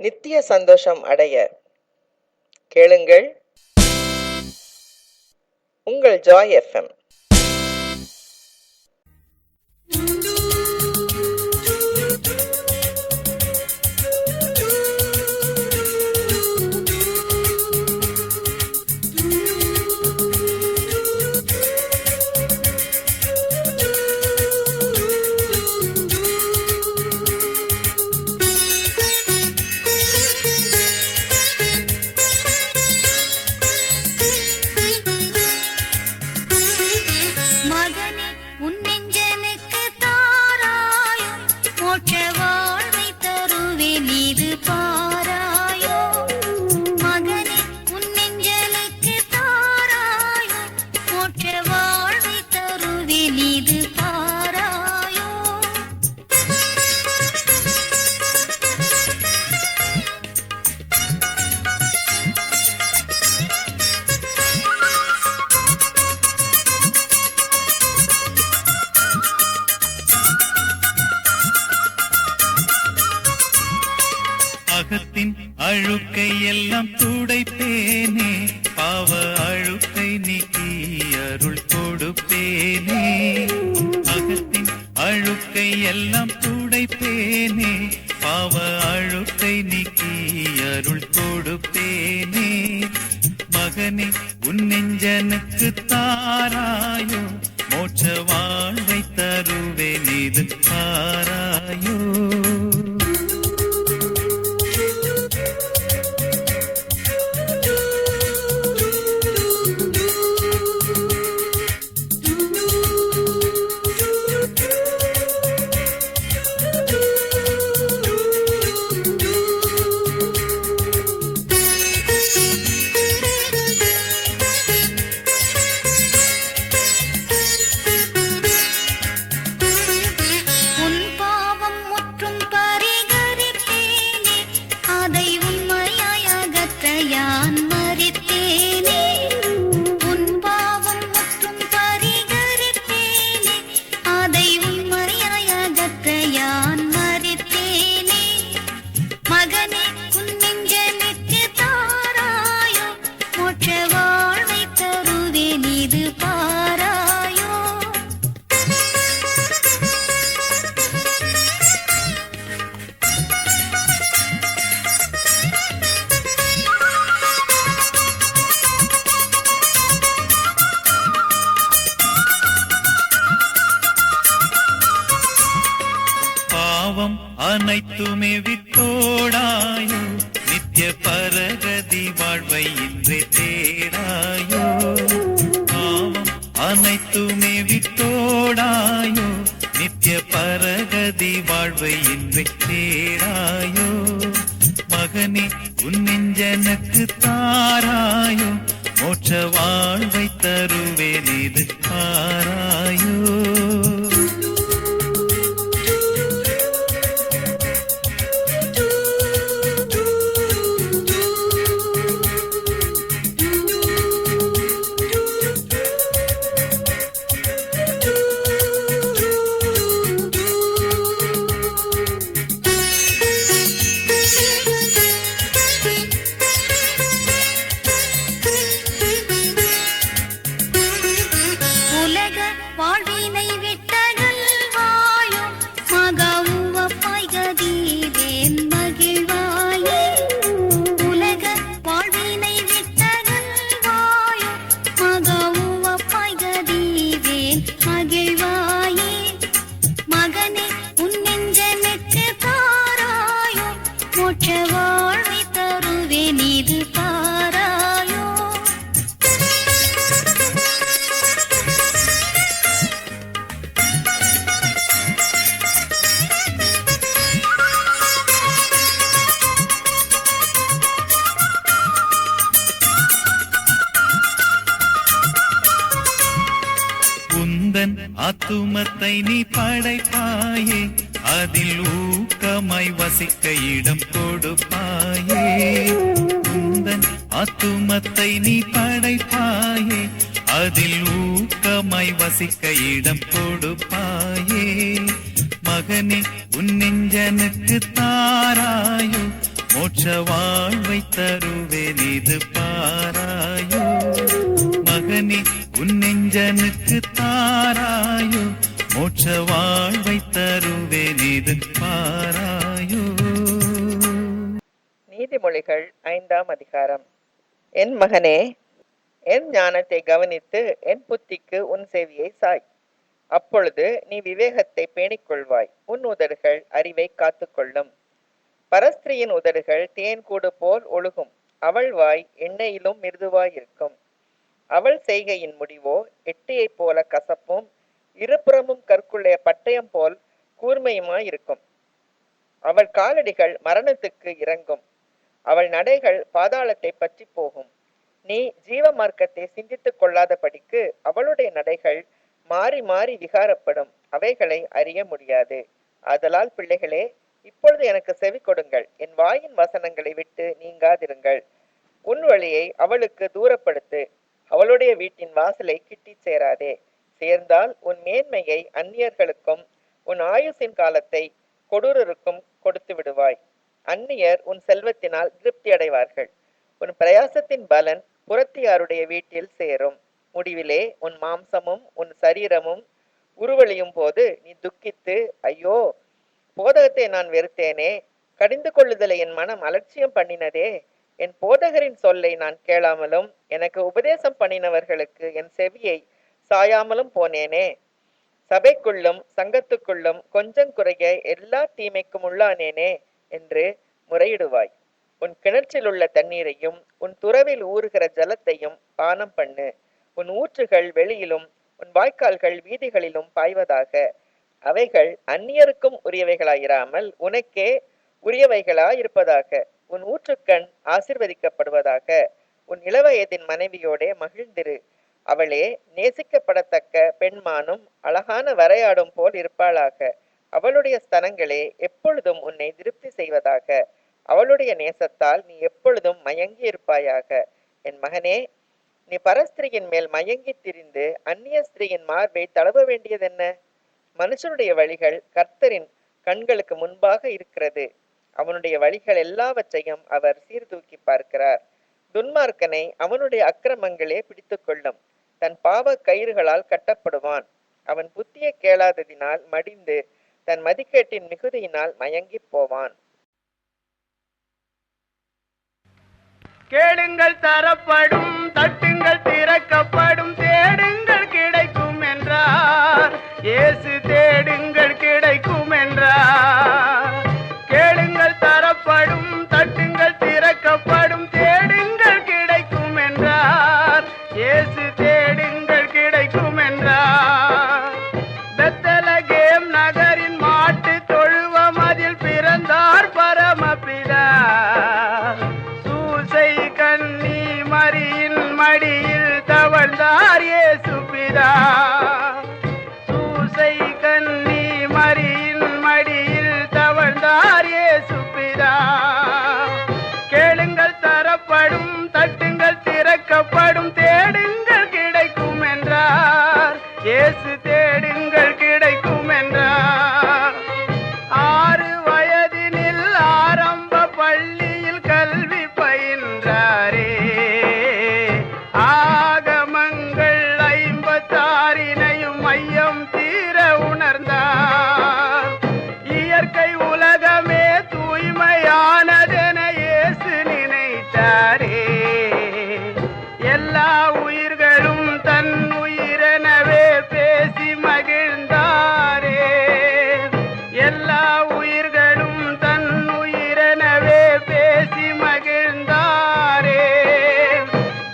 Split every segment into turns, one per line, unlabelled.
நித்திய சந்தோஷம் அடைய கேளுங்கள் உங்கள் ஜாய் எஃப்எம்.
அகத்தின் அழுக்கை எல்லாம் துடைப்பேனே, பாவ அழுக்கை நீக்கி அருள் கொடுப்பேனே. அகத்தின் அழுக்கை எல்லாம் துடைப்பேனே, பாவ அழுக்கை நீக்கி அருள் கொடுப்பேனே. மகனே உன் நெஞ்சனுக்கு தாராயோ, மோட்ச வாழ்வை தருவேன் இது தாராயோ. அனைத்துமே விட்டோடாயோ, நித்திய பரகதி வாழ்வை இன்றே தேடாயோ. பாவம் அனைத்துமே விட்டோடாயோ, நித்திய பரகதி வாழ்வை இன்றே தேடாயோ. மகனே உன் நெஞ்சனுக்கு தாராயோ, மோட்ச வாழ்வை தருவேன் இது தாராயோ. ஆத்துமத்தை நீ படைப்பாயே, அதில் ஊக்கமாய் வசிக்க இடம் கொடுப்பாயே. உந்தன் ஆத்துமத்தை நீ படைப்பாயே, அதில் ஊக்கமாய் வசிக்க இடம் கொடுப்பாயே. மகனே உன் நெஞ்சனுக்கு தாராயோ, மோட்ச வாழ்வை தருவேன் இது பாராயோ. மகனே உன் நெஞ்சனுக்கு தாராயோ, மோட்ச வாழ்வை தருவேன் இது பாராயோ.
நீதிமொழிகள் 5ஆம் அதிகாரம். என் மகனே, என் ஞானத்தை கவனித்து என் புத்திக்கு உன் செவியை சாய். அப்பொழுது நீ விவேகத்தை பேணிக்கொள்வாய், உன் உதடுகள் அறிவை காத்துக்கொள்ளும். பரஸ்திரியின் உதடுகள் தேன் கூடு போல் ஒழுகும், அவள் வாய் எண்ணெயிலும் மிருதுவாய் இருக்கும். அவள் செய்கையின் முடிவோ எட்டியைப் போல கசப்பும் இருபுறமும் கற்குள்ளைய பட்டயம் போல் கூர்மையுமாயிருக்கும். அவள் காலடிகள் மரணத்துக்கு இறங்கும், அவள் நடைகள் பாதாளத்தை பற்றி போகும். நீ ஜீவ மார்க்கத்தை சிந்தித்துக் கொள்ளாதபடிக்கு அவளுடைய நடைகள் மாறி மாறி விகாரப்படும், அவைகளை அறிய முடியாது. ஆதலால் பிள்ளைகளே, இப்பொழுது எனக்கு செவி கொடுங்கள், என் வாயின் வசனங்களை விட்டு நீங்காதிருங்கள். உன் வழியை அவளுக்கு தூரப்படுத்து, அவளுடைய வீட்டின் வாசலை கிட்டி சேராதே. சேர்ந்தால் உன் மேன்மையை அந்நியர்களுக்கும் உன் ஆயுசின் காலத்தை கொடூரருக்கும் கொடுத்து விடுவாய். அந்நியர் உன் செல்வத்தினால் திருப்தி அடைவார்கள், உன் பிரயாசத்தின் பலன் புறத்தியாருடைய வீட்டில் சேரும். முடிவிலே உன் மாம்சமும் உன் சரீரமும் உருவழியும் போது நீ துக்கித்து, ஐயோ, போதகத்தை நான் வெறுத்தேனே, கடிந்து கொள்ளுதலை என் மனம் அலட்சியம் பண்ணினதே, என் போதகரின் சொல்லை நான் கேளாமலும் எனக்கு உபதேசம் பண்ணினவர்களுக்கு என் செவியை சாயாமலும் போனேனே, சபைக்குள்ளும் சங்கத்துக்குள்ளும் கொஞ்சம் குறைய எல்லா தீமைக்கும் உள்ளானேனே என்று முறையிடுவாய். உன் கிணற்றில் உள்ள தண்ணீரையும் உன் துறவில் ஊறுகிற ஜலத்தையும் பானம் பண்ணு. உன் ஊற்றுகள் வெளியிலும் உன் வாய்க்கால்கள் வீதிகளிலும் பாய்வதாக. அவைகள் அந்நியருக்கும் உரியவைகளாயிராமல் உனக்கே உரியவைகளாயிருப்பதாக. உன் ஊற்றுக்கண் ஆசிர்வதிக்கப்படுவதாக. உன் இளவயதின் மனைவியோடே மகிழ்ந்திரு, அவளே நேசிக்கப்படத்தக்க பெண்மானும் அழகான வரையாடும் போல் இருப்பாளாக. அவளுடைய ஸ்தனங்களே எப்பொழுதும் உன்னை திருப்தி செய்வதாக. அவளுடைய நேசத்தால் நீ எப்பொழுதும் மயங்கி இருப்பாயாக. என் மகனே, நீ பரஸ்திரியின் மேல் மயங்கி திரிந்து அந்நிய ஸ்திரியின் மார்பை தடவ வேண்டியதென்ன? மனுஷனுடைய வழிகள் கர்த்தரின் கண்களுக்கு முன்பாக இருக்கிறது, அவனுடைய வழிகள் எல்லாவற்றையும் அவர் சீர்தூக்கி பார்க்கிறார். துன்மார்க்கனை அவனுடைய அக்கிரமங்களே பிடித்து கொள்ளும், தன் பாவ கயிறுகளால் கட்டப்படுவான். அவன் புத்தியை கேளாததினால் மடிந்து தன் மதிக்கேட்டின் மிகுதியினால் மயங்கி போவான்.
கேளுங்கள் தரப்படும், தட்டுங்கள் திறக்கப்படும், தேடுங்கள் கிடைக்கும் என்றார் இயேசு. தேடுங்கள் கிடைக்கும் என்றார். கேளுங்கள் தரப்படும், தட்டுங்கள் திறக்கப்படும், தேடுங்கள் கிடைக்கும் என்றார் இயேசு. தேடுங்கள் கிடைக்கும் என்றார். பெத்லகேம் நகரின் மாட்டு தொழுவம் அதில் பிறந்தார் பரமபிதா. கன்னி மரியின் மடியில் தவழ்ந்தார் இயேசு பிதா. சூசை கன்னி மரியின் மடியில் தவழ்ந்தார் இயேசு பிதா. கேளுங்கள் தரப்படும், தட்டுங்கள் திறக்கப்படும், தேடுங்கள் கிடைக்கும் என்றார் இயேசு. தேடுங்கள் கிடைக்கும் என்றார். 6 வயதினில் ஆரம்ப பள்ளியில் கல்வி பயின்றாரே, ஆகமங்கள் 56 மையம் தீர உணர்ந்தார். இயற்கை உலகமே தூய்மையானதென இயேசு நினைத்தாரே. எல்லா உயிர்களும் தன் உயிரெனவே பேசி மகிழ்ந்தாரே. எல்லா உயிர்களும் தன் உயிரெனவே பேசி மகிழ்ந்தாரே.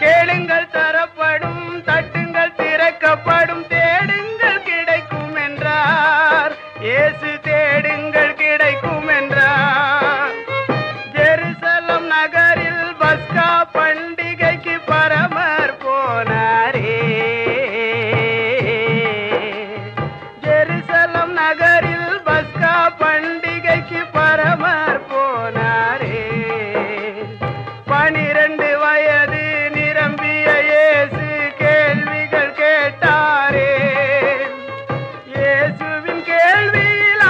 கேளுங்கள் தரப்படும், தட்டுங்கள் திறக்கப்படும், தேடுங்கள் கிடைக்கும் என்றார் இயேசு. தேடுங்கள் கிடைக்கும் என்றார். ஜெருசலம் நகரில் பஸ்கா பண்டிகைக்கு பரமர் போனாரே. ஜெருசலம் நகரில் பஸ்கா பண்டிகைக்கு பரமர் போனாரே. 12 வயது நிரம்பிய இயேசு கேள்விகள் கேட்டாரே. இயேசுவின் கேள்வியில்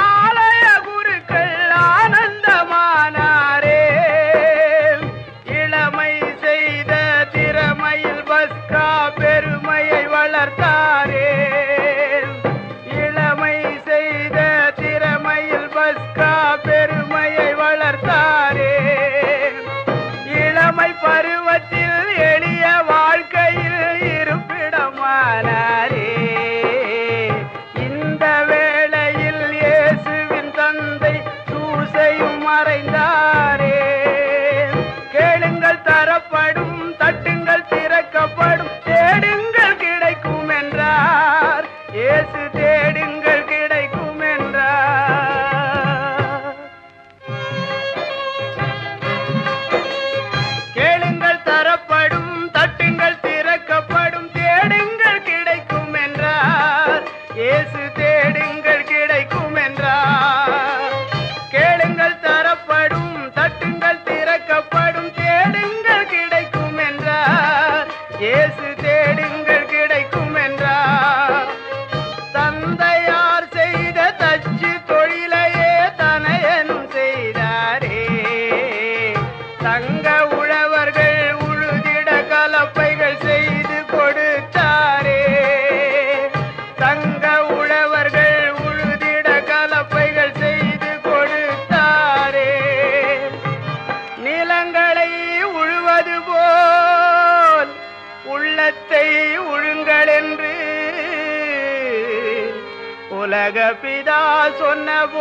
பிதா சொன்னபோது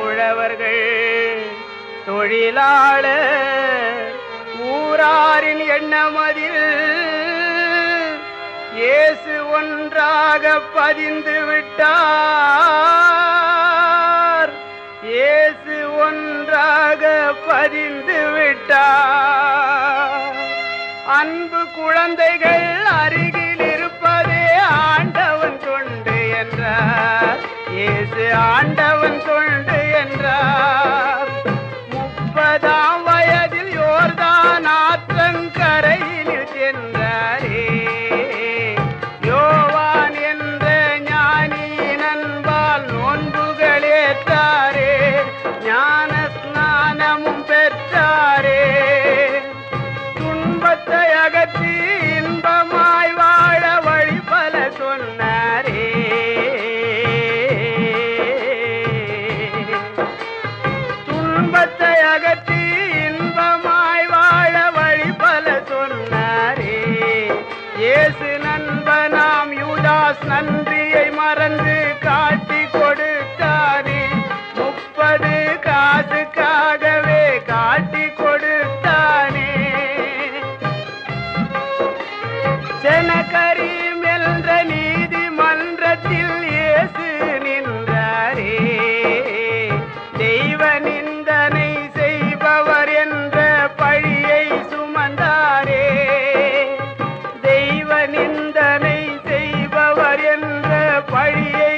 உழவர்கள் தொழிலாளர் ஊராரின் எண்ணமதில் இயேசு ஒன்றாக பதிந்து விட்டார். இயேசு ஒன்றாக பதிந்து விட்டார். அன்பு குழந்தைகள் அருகில் இருப்பதே ஆண்டவன் தொண்டு என்றார். இயேசு ஆண்டவன் தொண்டு என்றார். 30ஆம் வயதில் யோர்தான் ஆற்றங்கரையினில் சென்றாரே. யோவான் என்ற ஞானியின் அன்பால் நோன்புகளேற்றாரே. ஞான ஸ்நானமும் பெற்றாரே. துன்பத்தை அகற்றி இன்பமாய் வாழ வழி பல சொன்னாரே. துன்பத்தை அகற்றி இன்பமாய் வாழ வழி பல சொன்னாரே. இயேசு நண்பனாம் யூதாஸ் நன்றியை மறந்து காட்டி கொடுத்தானே. 30 காசுக்காகவே காட்டி கொடுத்தானே. செனகரீம் என்ற நீதிமன்றத்தில் இயேசு நின்றாரே. தெய்வ நிந்தனை செய்பவர் என்ற பழியை சுமந்தாரே. தெய்வ நிந்தனை செய்பவர் என்ற பழியை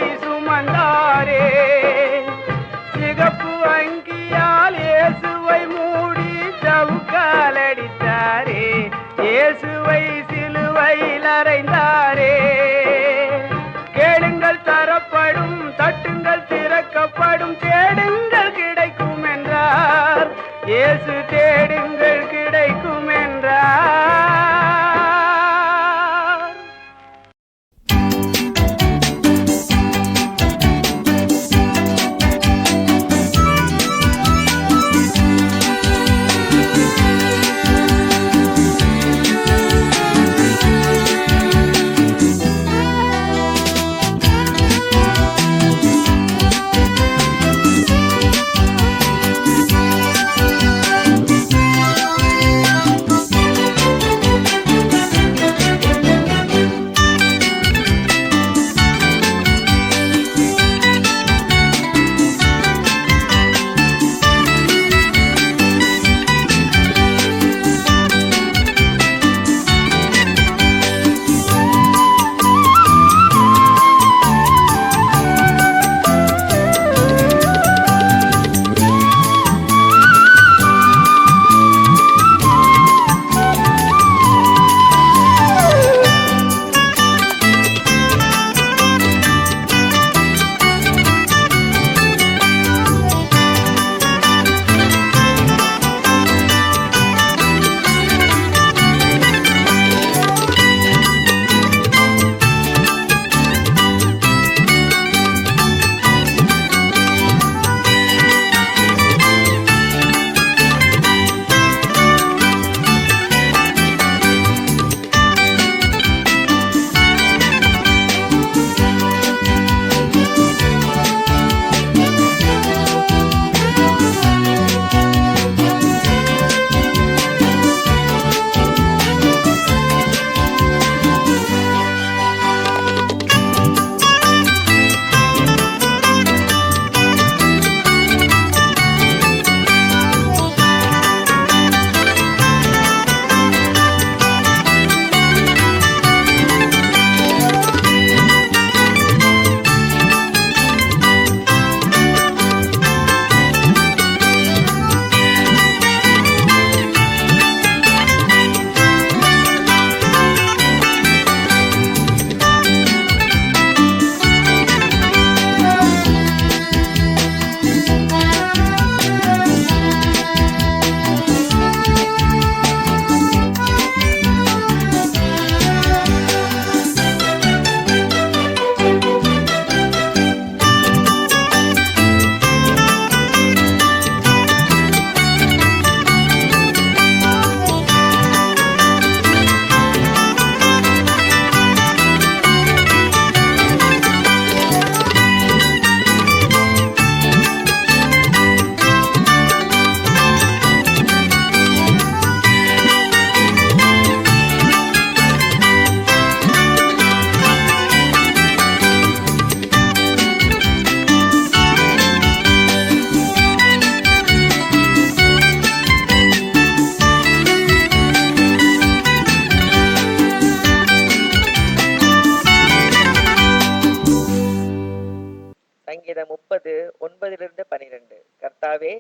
சங்கீதம் 30:9-12. கர்த்தாவே,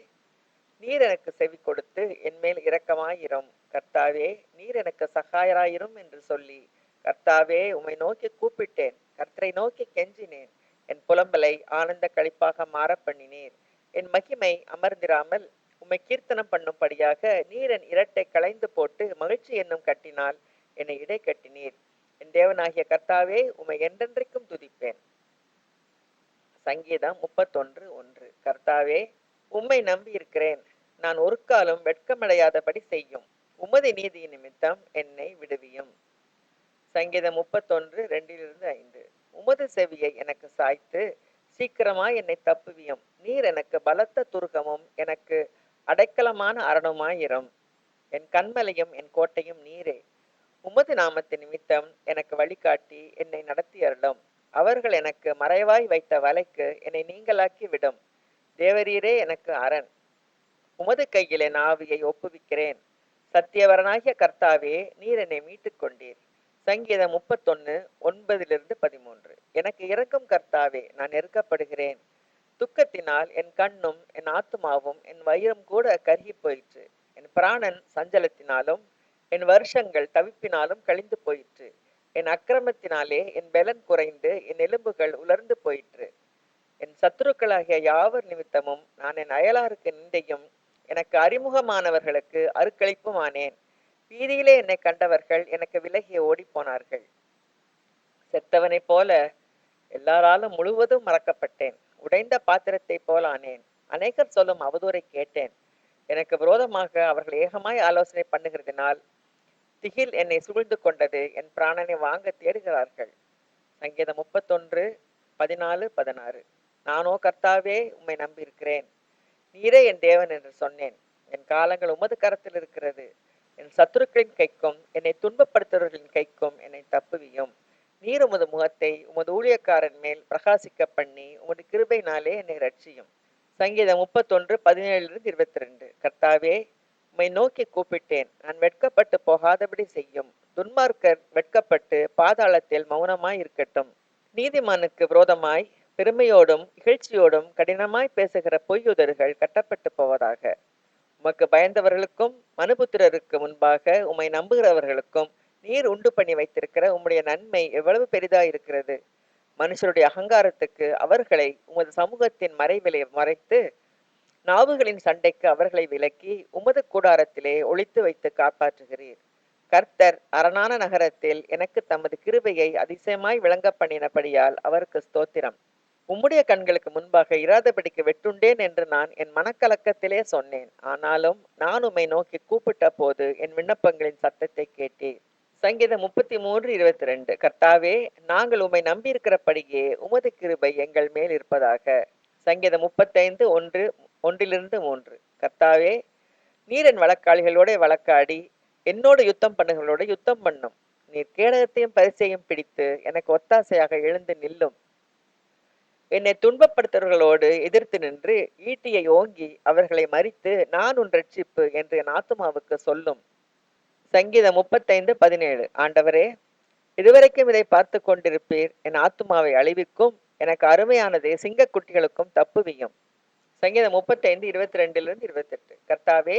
நீர் எனக்கு செவி கொடுத்து என் மேல் இரக்கமாயிரும். கர்த்தாவே, நீர் எனக்கு சகாயராயிரும் என்று சொல்லி, கர்த்தாவே, உம்மை நோக்கி கூப்பிட்டேன். கர்த்தரை நோக்கி கெஞ்சினேன். என் புலம்பலை ஆனந்த களிப்பாக மாற பண்ணினீர். என் மகிமை அமர்ந்திராமல் உம்மை கீர்த்தனம் பண்ணும்படியாக நீர் என் இரட்டை களைந்து போட்டு மகிழ்ச்சி என்னும் கட்டினால் என்னை இடை கட்டினீர். என் தேவனாகிய கர்த்தாவே, உம்மை என்றென்றைக்கும் துதிப்பேன். சங்கீதம் 31:1. கர்த்தாவே, உம்மை நம்பி இருக்கிறேன். நான் ஒரு காலம் வெட்கமடையாதபடி செய்யும். உமது நீதி நிமித்தம் என்னை விடுவியும். சங்கீதம் 31:2-5. உமது செவியை எனக்கு சாய்த்து சீக்கிரமாய் என்னை தப்புவியும். நீர் எனக்கு பலத்த துருகமும் எனக்கு அடைக்கலமான அரணுமாயிரும். என் கண்மலையும் என் கோட்டையும் நீரே. உமது நாமத்து நிமித்தம் எனக்கு வழிகாட்டி என்னை நடத்தி அருளும். அவர்கள் எனக்கு மறைவாய் வைத்த வலைக்கு என்னை நீங்களாக்கி விடும். தேவரீரே எனக்கு அரண். உமது கையில் என் ஆவியை ஒப்புவிக்கிறேன். சத்தியவரனாகிய கர்த்தாவே, நீர் என்னை மீட்டுக் கொண்டீர். சங்கீதம் 31:9-13. எனக்கு இரக்கும் கர்த்தாவே, நான் நெருக்கப்படுகிறேன். துக்கத்தினால் என் கண்ணும் என் ஆத்துமாவும் என் வயிறும் கூட கருகி போயிற்று. என் பிராணன் சஞ்சலத்தினாலும் என் வருஷங்கள் தவிப்பினாலும் கழிந்து போயிற்று. என் அக்கிரமத்தினாலே என் பெலன் குறைந்து என் எலும்புகள் உலர்ந்து போயிற்று. என் சத்துருக்களாகிய யாவர் நிமித்தமும் நான் என் அயலாருக்கு நிந்தையும் எனக்கு அறிமுகமானவர்களுக்கு அருக்களிப்புமானேன். வீதியிலே என்னை கண்டவர்கள் எனக்கு விலகி ஓடி போனார்கள். செத்தவனைப் போல எல்லாராலும் முழுவதும் மறக்கப்பட்டேன். உடைந்த பாத்திரத்தை போல் ஆனேன். அநேகர் சொல்லும் அவதூறை கேட்டேன். எனக்கு விரோதமாக அவர்கள் ஏகமாய் ஆலோசனை பண்ணுகிறதினால் திகில் என்னை சூழ்ந்து கொண்டது. என் பிராணனை வாங்க தேடுகிறார்கள். சங்கீதம் 31:14-16. நானோ கர்த்தாவே, உம்மை நம்பியிருக்கிறேன். நீரே என் தேவன் என்று சொன்னேன். என் காலங்கள் உமது கரத்தில் இருக்கிறது. என் சத்துருக்களின் கைக்கும் என்னை துன்பப்படுத்துவர்களின் கைக்கும் என்னை தப்புவியும். நீர் உமது முகத்தை உமது ஊழியக்காரன் மேல் பிரகாசிக்க பண்ணி உமது கிருபையினாலே என்னை ரட்சியும். சங்கீதம் 31:17-22. கர்த்தாவே, உம்மை நோக்கி கூப்பிட்டேன். நான் வெட்கப்பட்டு போகாதபடி செய்யும். துன்மார்க்கர் வெட்கப்பட்டு பாதாளத்தில் மௌனமாய் இருக்கட்டும். நீதிமானுக்கு விரோதமாய் பெருமையோடும் இகழ்ச்சியோடும் கடினமாய் பேசுகிற பொய்யுதர்கள் கட்டப்பட்டு போவதாக. உமக்கு பயந்தவர்களுக்கும் மனுபுத்திரருக்கு முன்பாக உம்மை நம்புகிறவர்களுக்கும் நீர் உண்டு பண்ணி வைத்திருக்கிற உம்முடைய நன்மை எவ்வளவு பெரிதாயிருக்கிறது. மனுஷருடைய அகங்காரத்துக்கு அவர்களை உமது சமூகத்தின் மறைவிலை மறைத்து நாவுகளின் சண்டைக்கு அவர்களை விலக்கி உமது கூடாரத்திலே ஒளித்து வைத்து காப்பாற்றுகிறீர். கர்த்தர் அரணான நகரத்தில் எனக்கு தமது கிருபையை அதிசயமாய் விளங்க பண்ணினபடியால் அவருக்கு ஸ்தோத்திரம். உம்முடைய கண்களுக்கு முன்பாக இராதபடிக்கு வெட்டுண்டேன் என்று நான் என் மனக்கலக்கத்திலே சொன்னேன். ஆனாலும் நான் உம்மை நோக்கி கூப்பிட்ட போது என் விண்ணப்பங்களின் சத்தத்தை கேட்டீர். சங்கீதம் 33:22. கர்த்தாவே, நாங்கள் உம்மை நம்பியிருக்கிறபடியே உமது கிருபை எங்கள் மேல் இருப்பதாக. சங்கீதம் 35:1-3. கர்த்தாவே, நீர் என் வழக்காளிகளோட வழக்காடி என்னோடு யுத்தம் பண்ணுகளோட யுத்தம் பண்ணும். நீர் கேடகத்தையும் பரிசையும் பிடித்து எனக்கு ஒத்தாசையாக எழுந்து நில்லும். என்னை துன்பப்படுத்துவர்களோடு எதிர்த்து நின்று ஈட்டியை ஓங்கி அவர்களை மறித்து நான் உன் ரட்சிப்பு என்று என் ஆத்துமாவுக்கு சொல்லும். சங்கீதம் 35:17. ஆண்டவரே, இதுவரைக்கும் இதை பார்த்து கொண்டிருப்பீர். என் ஆத்துமாவை அழிவுக்கும் எனக்கு அருமையானது சிங்கக்குட்டிகளுக்கும் தப்புவியும். சங்கீதம் 35:22-28. கர்த்தாவே,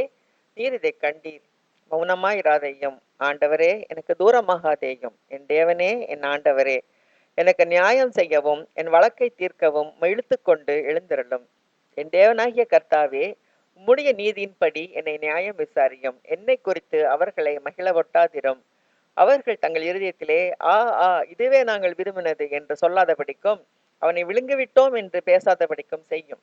நீர் இதை கண்டீர். மௌனமாயிராதையும். ஆண்டவரே, எனக்கு தூரமாகாதேயும். என் தேவனே, என் ஆண்டவரே, எனக்கு நியாயம் செய்யவும் என் வழக்கை தீர்க்கவும் இழுத்து கொண்டு எழுந்திரளும். என் தேவனாகிய கர்த்தாவே, உம்முடைய நீதியின்படி என்னை நியாயம் விசாரியும். என்னை குறித்து அவர்களை மகிழ ஒட்டாதிரும். அவர்கள் தங்கள் இருதயத்திலே ஆ ஆ இதுவே நாங்கள் விரும்பினது என்று சொல்லாதபடிக்கும் அவனை விழுங்கிவிட்டோம் என்று பேசாதபடிக்கும் செய்யும்.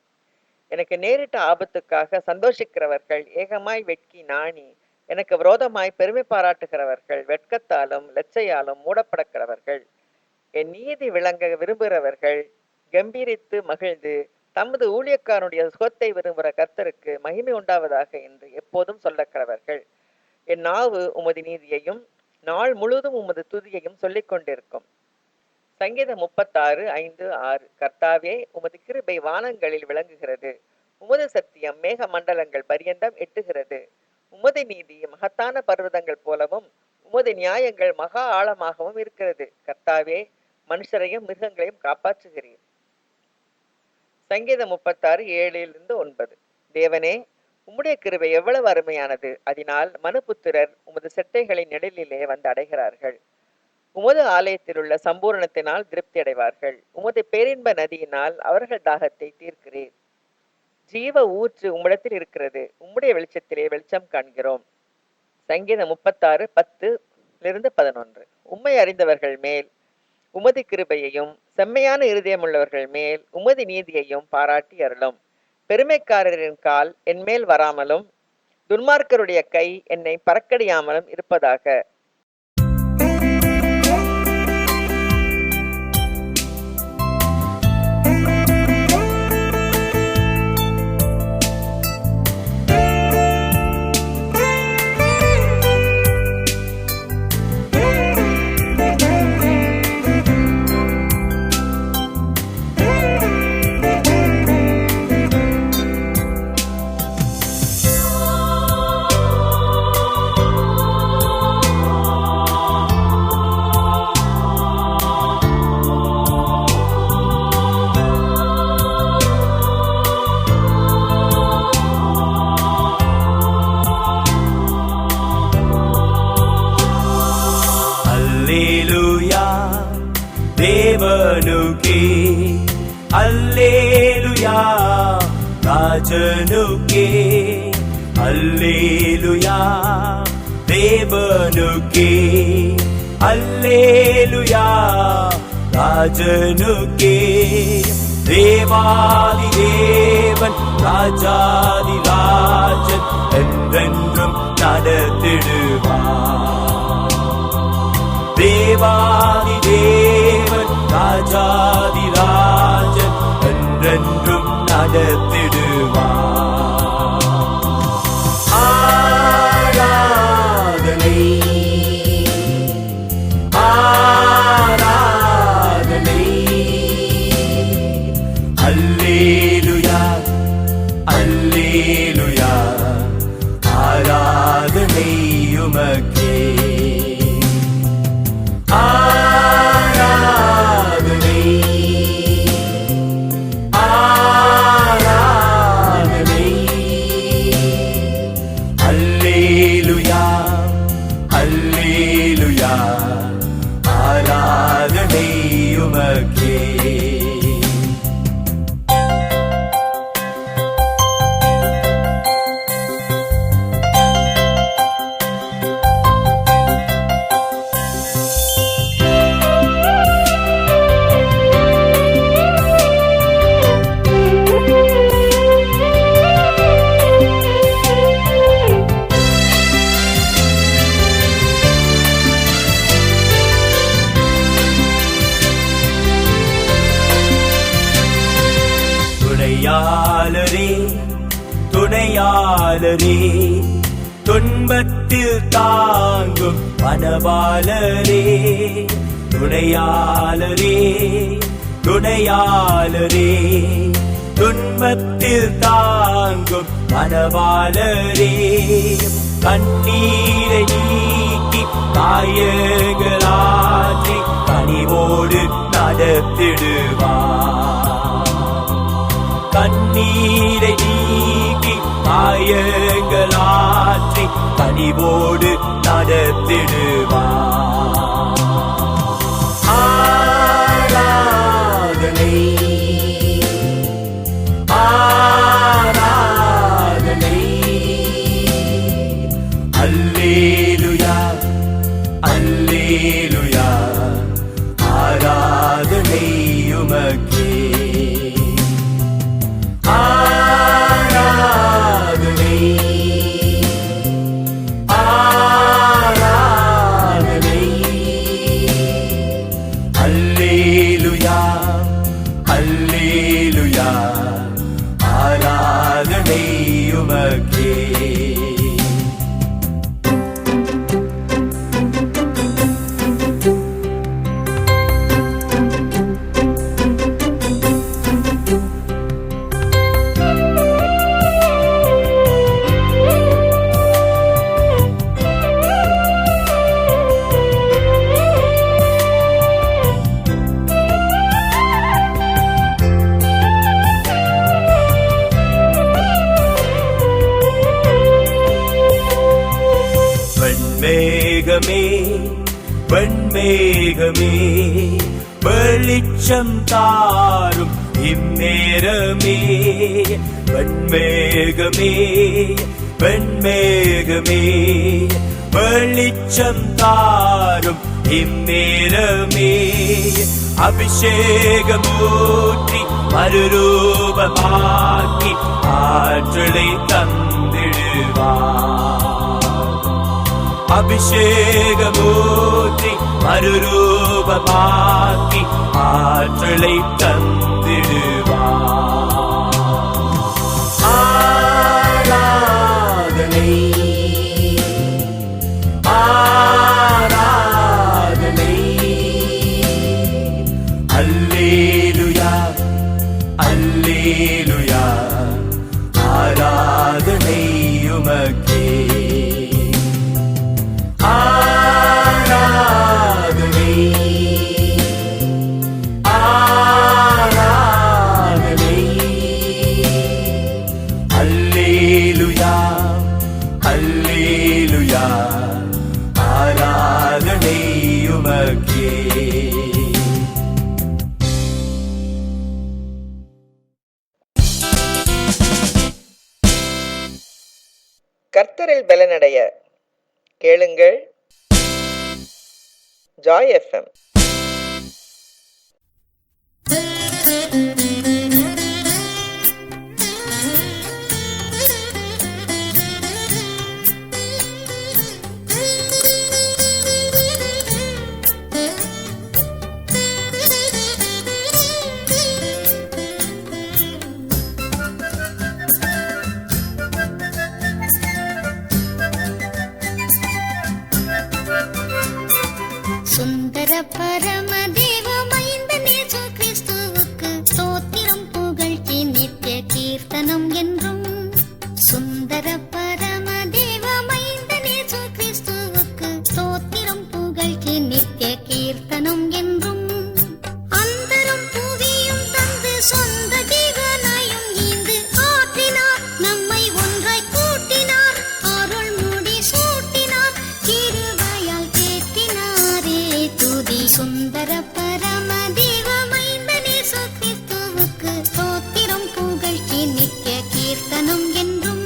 எனக்கு நேரிட்ட ஆபத்துக்காக சந்தோஷிக்கிறவர்கள் ஏகமாய் வெட்கி நாணி எனக்கு விரோதமாய் பெருமை பாராட்டுகிறவர்கள் வெட்கத்தாலும் லெச்சையாலும் மூடப்படக்கிறவர்கள். என் நீதி விளங்க விரும்புகிறவர்கள் கம்பீரித்து மகிழ்ந்து தமது ஊழியக்காரனுடைய சுகத்தை விரும்புகிற கர்த்தருக்கு மகிமை உண்டாவதாக என்று எப்போதும் சொல்லக்கிறவர்கள். என் நாவு உமது நீதியையும் நாள் முழுவதும் உமது துதியையும் சொல்லிக் கொண்டிருக்கும். சங்கீதம் 36:5-6. கர்த்தாவே, உமது கிருபை வானங்களில் விளங்குகிறது. உமது சத்தியம் மேக மண்டலங்கள் பரியந்தம் எட்டுகிறது. உமது நீதி மகத்தான பர்வதங்கள் போலவும் உமது நியாயங்கள் மகா ஆழமாகவும் இருக்கிறது. கர்த்தாவே, மனுஷரையும் மிருகங்களையும் காப்பாற்றுகிறீர். சங்கீதம் 36, 7-9. தேவனே, உம்முடைய கிருபை எவ்வளவு அருமையானது! அதனால் மனுபுத்திரர் உமது செட்டைகளின் நிழலிலே வந்து அடைகிறார்கள். உமது ஆலயத்தில் உள்ள சம்பூரணத்தினால் திருப்தி அடைவார்கள். உமது பேரின்ப நதியினால் அவர்கள் தாகத்தை தீர்க்கிறீர். ஜீவ ஊற்று உம்மிடத்தில் இருக்கிறது. உம்முடைய வெளிச்சத்திலே வெளிச்சம் காண்கிறோம். சங்கீதம் 36, 10-11. உம்மை அறிந்தவர்கள் மேல் உமது கிருபையையும் செம்மையான இருதயம் உள்ளவர்கள் மேல் உமது நீதியையும் பாராட்டி அருளும். பெருமைக்காரரின் கால் என்மேல் வராமலும் துன்மார்க்கருடைய கை என்னை பறக்கடியாமலும் இருப்பதாக.
தேவனுக்கே அல்லேலுயா, ராஜனுக்கே அல்லேலுயா, தேவனுக்கே அல்லேலுயா, ராஜனுக்கே. தேவாதி தேவன் ராஜாதி ராஜன் என்றென்றும் நடத்திடுவார். தேவாதி தேவன் ராஜாதி ராஜன் என்றென்றும் நடத்திடுவார். ஆராதனை ஆராதனை அல்லேலுயா அல்லேலுயா, ஆராதனை உமக்கே. ஆராதனை ஆராதனை அல்லேலுயா அல்லேலுயா, ஆராதனை உமக்கே. துணையாளரே துணையாளரே, துன்பத்தில் தாங்கும் மனவாளரே. துணையாளரே துணையாளரே, துன்பத்தில் தாங்கும் மனவாளரே. கண்ணீரை நீக்கி காயங்களாற்றி கனிவோடு நடத்திடுவார். கண்ணீரை நீக்கி காயங்களாற்றி கனிவோடு நடத்திடுவார். ஆராதனை ஆராதனை அல்லேலுயா அல்லேலுயா, ஆராதனை உமக்கே. ஆராதனை ஆராதனை வெண்மேகமே வெளிச்சம் தாரும் இந்நேரமே. வெண்மேகமே வெண்மேகமே வெளிச்சம் தாரும் இந்நேரமே. அபிஷேகமூற்றி மறுரூபமாக்கி ஆற்றலை தந்திடுவார். அபிஷேகமூற்றி மறுரூபமாக்கி ஆற்றலை தந்திடுவார். ஆராதனை ஆராதனை அல்லேலூயா அல்லேலூயா ஆராதனை உமக்கே. ஆராதனை ஆராதனை அல்லேலூயா அல்லேலூயா ஆராதனை உமக்கே.
கர்த்தரில் பலனடைய கேளுங்கள். Joy FM.
சுந்தர பரமதேவ மைந்தன் இயேசு கிறிஸ்துவுக்கு ஸ்தோத்திரம் புகழ்ச்சி நித்திய கீர்த்தனம் என்றும். சுந்தர பரமதேவ மைந்தன் இயேசு கிறிஸ்துவுக்கு ஸ்தோத்திரம் புகழ்ச்சி நித்திய கீர்த்தனம் என்றும். அந்தரம் புவியும் தந்து சொந்த ஜீவனாயும் ஈந்து ஆற்றினார். நம்மை ஒன்றாய் கூட்டினார். அருள் முடி சூட்டினார். கிருபையால் தேற்றினாரே துதி. சுந்தர பரமதேவ மைந்தன் இயேசு கிறிஸ்துவுக்கு ஸ்தோத்திரம் புகழ்ச்சி நித்திய கீர்த்தனம் என்றும்.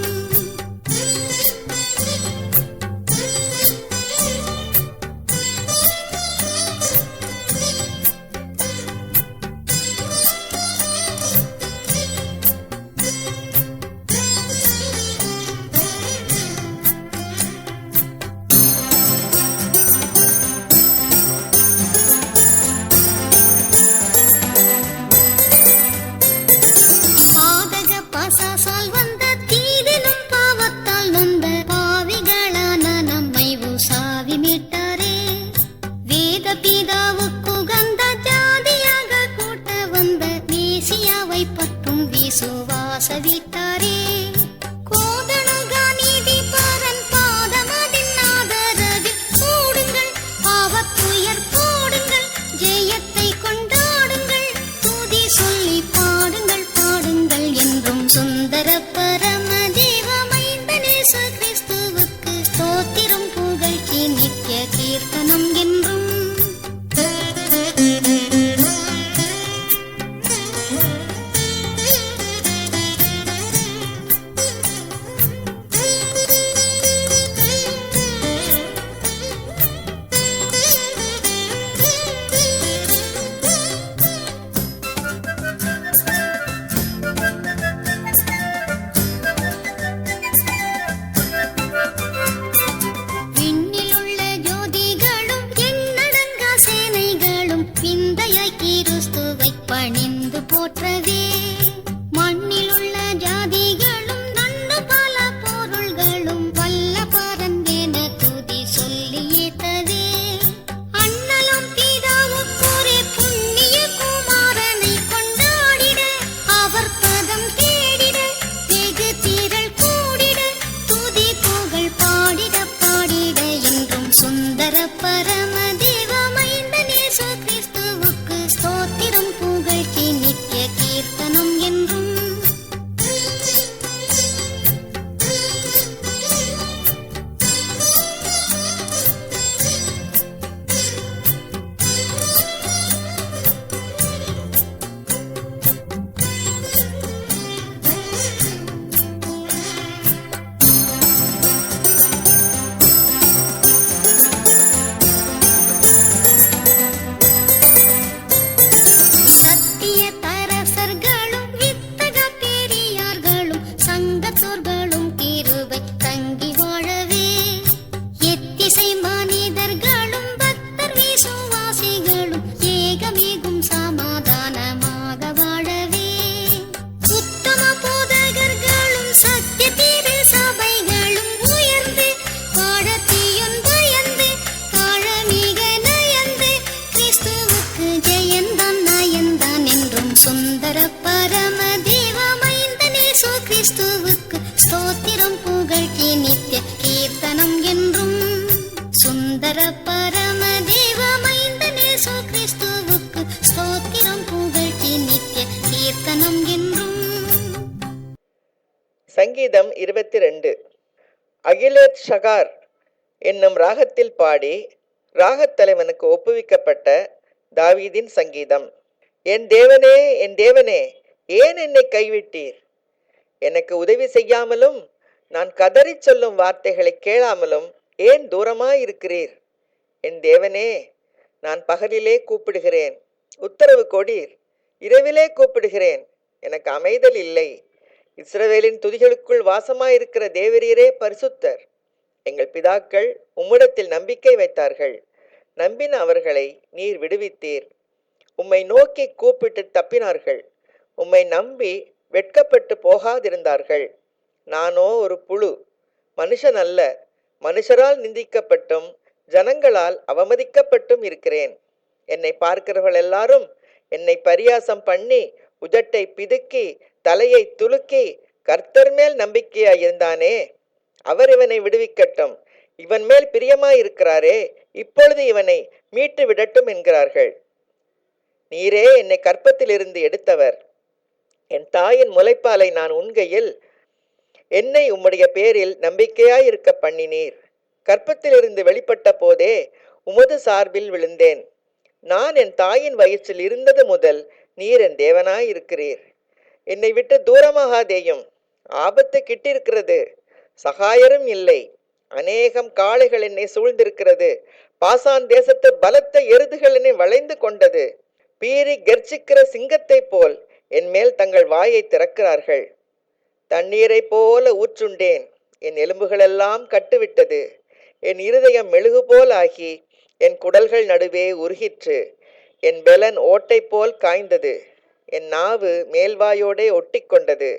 பாதக பசாசால் வந்த தீதினும் பாவத்தால் நொந்த பாவிகளான நம்மை உசாவி மீட்டாரே. வேத பிதாவுக்கு உகந்த ஜாதியாக கூட்ட வந்த மேசியாவை பற்றும் விசுவாச விட்டாரே. கோதணுகா நீதி பரன் பாதமதின் ஆதரவில் கூடுங்கள். பாவத்துயர் போடுங்கள். ஜெயத்தை கொண்டாடுங்கள். துதி சொல்லி பாடுங்கள் பாடுங்கள் என்றும். சுந்தர பரமதேவ மைந்தன் இயேசு கிறிஸ்துவுக்கு ஸ்தோத்திரம் புகழ்ச்சி நித்திய கீர்த்தனம் என்றும். விண்ணிலுள்ள ஜோதிகளும் எண்ணடங்கா சேனைகளும் விந்தையாய் கிறிஸ்துவை பணிந்து போற்றவே. மண்ணிலுள்ள ஜாதிகளும் நன்னு பல பொருள்களும் வல்ல பரந்தென துதி சொல்லி ஏத்தவே. அண்ணலும் பிதாவுக்குரிய புண்ணிய குமாரனை கொண்டாடிட. அவர் பதம் தேடிட. வெகு திரள் கூடிட. துதி புகழ் பாடிட பாடிட என்றும். சுந்தர பரமதேவ மைந்தன் இயேசு கிறிஸ்துவுக்கு ஸ்தோத்திரம் புகழ்ச்சி நித்திய கீர்த்தனம் என்றும்.
சங்கீதம் 22. அகிலேத் ஷகார் என்னும் ராகத்தில் பாடி ராகத்தலைவனுக்கு ஒப்புவிக்கப்பட்ட தாவீதின் சங்கீதம். என் தேவனே, என் தேவனே, ஏன் என்னை கைவிட்டீர்? எனக்கு உதவி செய்யாமலும் நான் கதறி சொல்லும் வார்த்தைகளை கேளாமலும் ஏன் தூரமாயிருக்கிறீர்? என் தேவனே, நான் பகலிலே கூப்பிடுகிறேன், உத்தரவு கொடீர். இரவிலே கூப்பிடுகிறேன், எனக்கு அமைதல் இல்லை. இஸ்ரவேலின் துதிகளுக்குள் வாசமாயிருக்கிற தேவரீரே பரிசுத்தர். எங்கள் பிதாக்கள் உம்மிடத்தில் நம்பிக்கை வைத்தார்கள். நம்பின அவர்களை நீர் விடுவித்தீர். உம்மை நோக்கி கூப்பிட்டு தப்பினார்கள். உம்மை நம்பி வெட்கப்பட்டு போகாதிருந்தார்கள். நானோ ஒரு புழு, மனுஷன் அல்ல, மனுஷரால் நிந்திக்கப்பட்டும் ஜனங்களால் அவமதிக்கப்பட்டும் இருக்கிறேன். என்னை பார்க்கிறவர்கள் எல்லாரும் என்னை பரியாசம் பண்ணி உதட்டை பிதுக்கி தலையை துலுக்கி கர்த்தர் மேல் நம்பிக்கையாயிருந்தானே, அவர் இவனை விடுவிக்கட்டும், இவன் மேல் பிரியமாயிருக்கிறாரே, இப்பொழுது இவனை மீட்டு விடட்டும் என்கிறார்கள். நீரே என்னை கற்பத்திலிருந்து எடுத்தவர். என் தாயின் முலைப்பாலை நான் உண்கையில் என்னை உம்முடைய பேரில் நம்பிக்கையாயிருக்க பண்ணினீர். கற்பத்திலிருந்து வெளிப்பட்ட போதே உமது சார்பில் விழுந்தேன். நான் என் தாயின் வயிற்றில் இருந்தது முதல் நீர் என் தேவனாயிருக்கிறீர். என்னை விட்டு தூரமாகாதேயும், ஆபத்து கிட்டிருக்கிறது, சகாயரும் இல்லை. அநேகம் காளைகள் என்னை சூழ்ந்திருக்கிறது. பாசான் தேசத்து பலத்த எருதுகள் என்னை வளைந்து கொண்டது. பீறி கர்ச்சிக்கிற சிங்கத்தை போல் என் மேல் தங்கள் வாயை திறக்கிறார்கள். தண்ணீரை போல ஊற்றுண்டேன், என் எலும்புகளெல்லாம் கட்டுவிட்டது. என் இருதயம் மெழுகு போல் ஆகி என் குடல்கள் நடுவே உருகிற்று. என் பெலன் ஓட்டை போல் காய்ந்தது. என் நாவு மேல்வாயோடே ஒட்டி கொண்டது.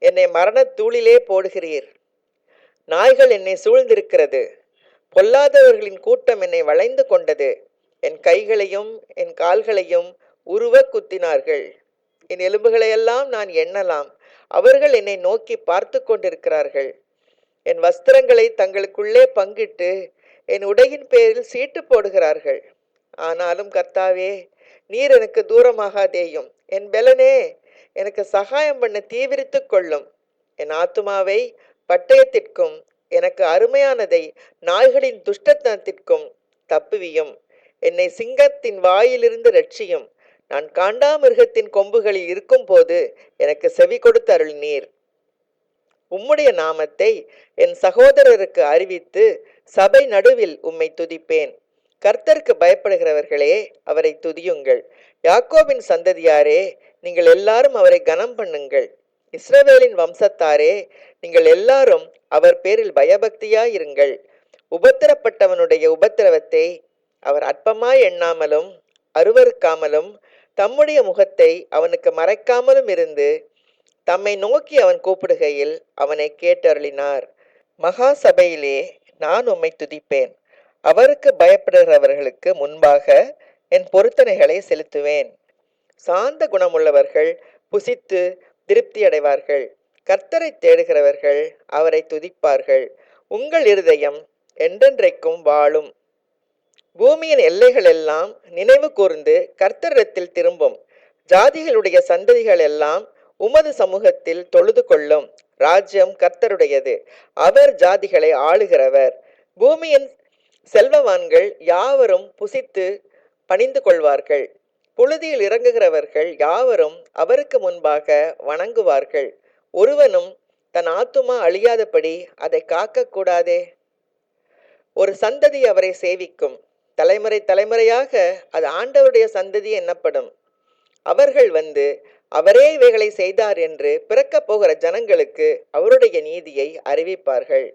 என்னை மரணத்தூளிலே போடுகிறீர். நாய்கள் என்னை சூழ்ந்திருக்கிறது. பொல்லாதவர்களின் கூட்டம் என்னை வளைந்து கொண்டது. என் கைகளையும் என் கால்களையும் உருவ குத்தினார்கள். என் எலும்புகளையெல்லாம் நான் எண்ணலாம். அவர்கள் என்னை நோக்கி பார்த்து கொண்டிருக்கிறார்கள். என் வஸ்திரங்களை தங்களுக்குள்ளே பங்கிட்டு என் உடையின் பேரில் சீட்டு போடுகிறார்கள். ஆனாலும் கர்த்தாவே, நீர் எனக்கு தூரமாகாதேயும். என் பெலனே, எனக்கு சகாயம் பண்ண தீவிரித்து கொள்ளும். என் ஆத்துமாவை பட்டயத்திற்கும் எனக்கு அருமையானதை நாய்களின் துஷ்டத்தனத்திற்கும் தப்புவியும். என்னை சிங்கத்தின் வாயிலிருந்து ரட்சியும். நான் காண்டாமிருகத்தின் கொம்புகளில் இருக்கும் போது எனக்கு செவி கொடுத்து அருளினீர். உம்முடைய நாமத்தை என் சகோதரருக்கு அறிவித்து சபை நடுவில் உம்மை துதிப்பேன். கர்த்தருக்கு பயப்படுகிறவர்களே, அவரை துதியுங்கள். யாக்கோபின் சந்ததியாரே, நீங்கள் எல்லாரும் அவரை கனம் பண்ணுங்கள். இஸ்ரவேலின் வம்சத்தாரே, நீங்கள் எல்லாரும் அவர் பேரில் பயபக்தியாயிருங்கள். உபத்திரப்பட்டவனுடைய உபத்திரவத்தை அவர் அற்பமாய் எண்ணாமலும் அருவருக்காமலும் தம்முடைய முகத்தை அவனுக்கு மறைக்காமலும் இருந்து தம்மை நோக்கி அவன் கூப்பிடுகையில் அவனை கேட்டருளினார். மகா சபையிலே நான் உம்மை துதிப்பேன். அவருக்கு பயப்படுகிறவர்களுக்கு முன்பாக என் பொருத்தனைகளை செலுத்துவேன். சாந்த குணமுள்ளவர்கள் புசித்து திருப்தி அடைவார்கள். கர்த்தரை தேடுகிறவர்கள் அவரை துதிப்பார்கள். உங்கள் இருதயம் என்றென்றைக்கும் வாழும். பூமியின் எல்லைகள் எல்லாம் நினைவு கூர்ந்து கர்த்தரிடத்தில் திரும்பும். ஜாதிகளுடைய சந்ததிகள் எல்லாம் உமது சமூகத்தில் தொழுது கொள்ளும். ராஜ்யம் கர்த்தருடையது, அவர் ஜாதிகளை ஆளுகிறவர். பூமியின் செல்வவான்கள் யாவரும் புசித்து பணிந்து கொள்வார்கள். புழுதியில் இறங்குகிறவர்கள் யாவரும் அவருக்கு முன்பாக வணங்குவார்கள். ஒருவனும் தன் ஆத்துமா அழியாதபடி அதை காக்கக்கூடாதே. ஒரு சந்ததி அவரை சேவிக்கும். தலைமுறை தலைமுறையாக அது ஆண்டவருடைய சந்ததி என்னப்படும். அவர்கள் வந்து அவரே இவைகளை செய்தார் என்று பிறக்கப் போகிற ஜனங்களுக்கு அவருடைய நீதியை அறிவிப்பார்கள்.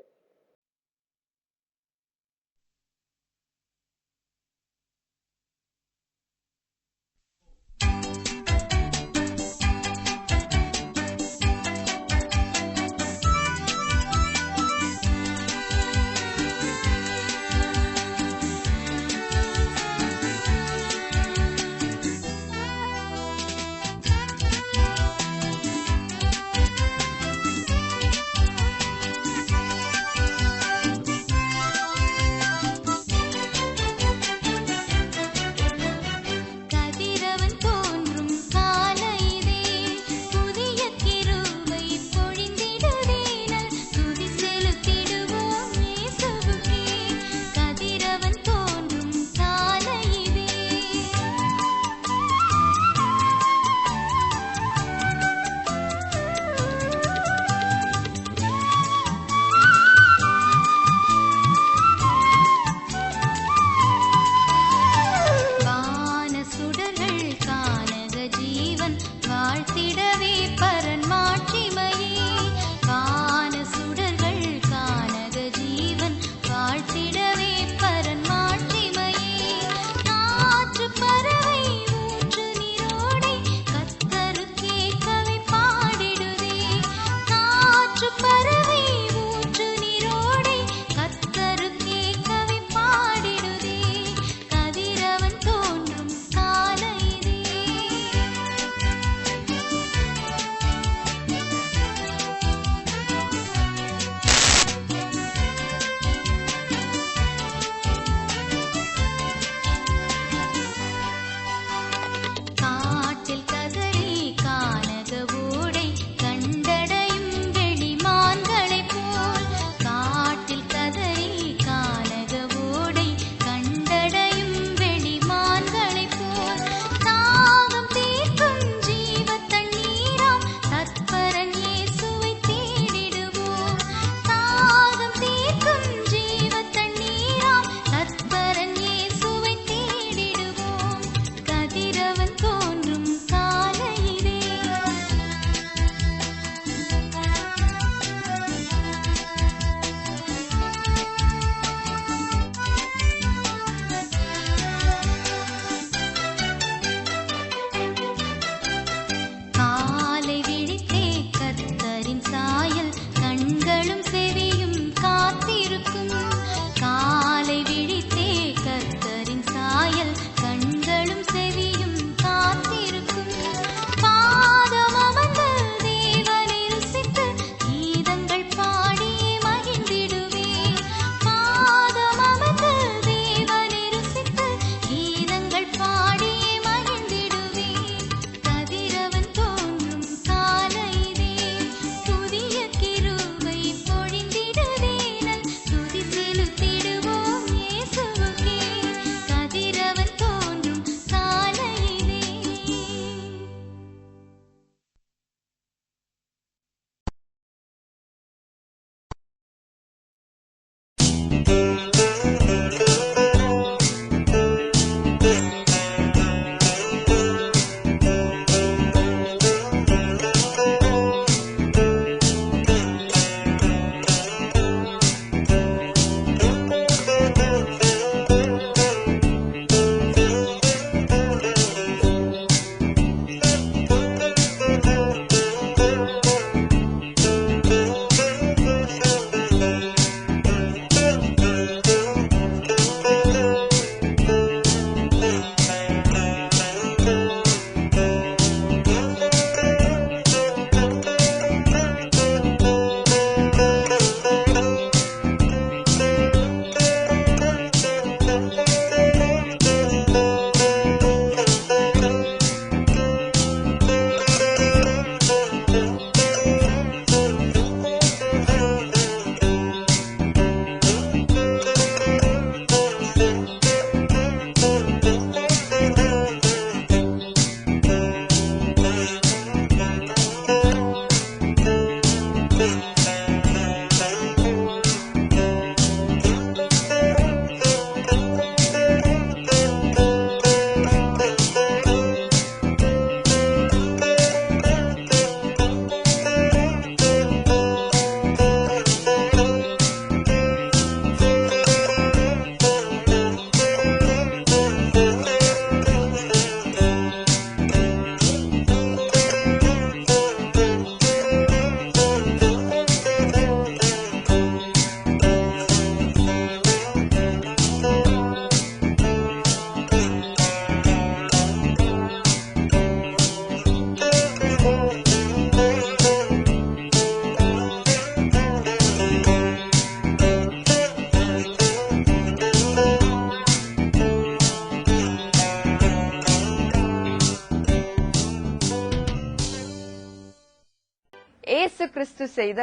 இயேசு கிறிஸ்து செய்த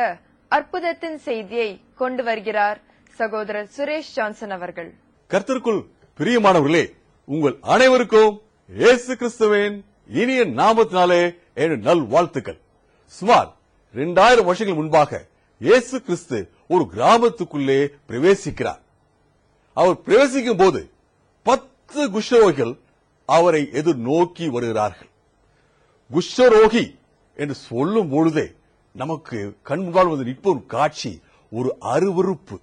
அற்புதத்தின் செய்தியை கொண்டு வருகிறார் சகோதரர் சுரேஷ் ஜான்சன் அவர்கள்.
கர்த்தருக்குள் பிரியமானவர்களே, உங்கள் அனைவருக்கும் இயேசு கிறிஸ்துவின் இனிய நாமத்தினாலே என் நல் வாழ்த்துக்கள். சுமார் 2000 வருஷங்கள் முன்பாக இயேசு கிறிஸ்து ஒரு கிராமத்துக்குள்ளே பிரவேசிக்கிறார். அவர் பிரவேசிக்கும் போது 10 குஷ்டரோகிகள் அவரை எதிர்நோக்கி வருகிறார்கள். குஷ்டரோகி என்று சொல்லும் பொழுதே நமக்கு கண் முன்னால் வந்து நிற்ப ஒரு காட்சி, ஒரு அருவருப்பு,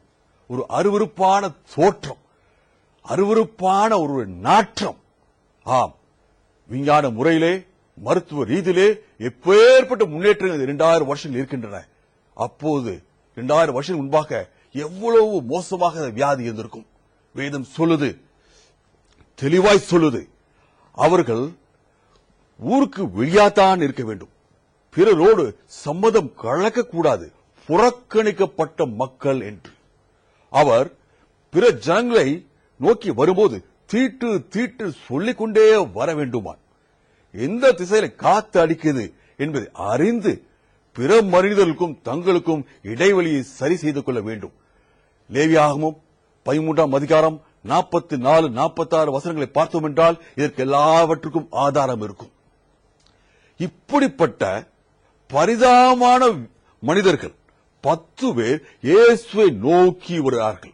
ஒரு அருவருப்பான தோற்றம், அருவருப்பான ஒரு நாற்றம். ஆம், விஞ்ஞான முறையிலே, மருத்துவ ரீதியிலே எப்பேற்பட்ட முன்னேற்றங்கள் 2000 வருஷங்கள் இருக்கின்றன. அப்போது 2000 வருஷம் முன்பாக எவ்வளவு மோசமாக வியாதி இருந்திருக்கும். வேதம் சொல்லுது, தெளிவாய் சொல்லுது, அவர்கள் ஊருக்கு வெளியாத்தான் இருக்க வேண்டும், பிறரோடு சம்மதம் கலக்கக்கூடாது, புறக்கணிக்கப்பட்ட மக்கள் என்று. அவர் பிற ஜனங்களை நோக்கி வரும்போது தீட்டு தீட்டு சொல்லிக்கொண்டே வர வேண்டுமான். எந்த திசையில காத்து அடிக்குது என்பதை அறிந்து பிற மனிதர்களுக்கும் தங்களுக்கும் இடைவெளியை சரி செய்து கொள்ள வேண்டும். லேவியாகமம் 13ஆம் அதிகாரம் 44, 46 வசனங்களை பார்த்தோம் என்றால் இதற்கு எல்லாவற்றுக்கும் ஆதாரம் இருக்கும். இப்படிப்பட்ட பரிதாபமான மனிதர்கள் 10 பேர் இயேசுவை நோக்கி வருகிறார்கள்.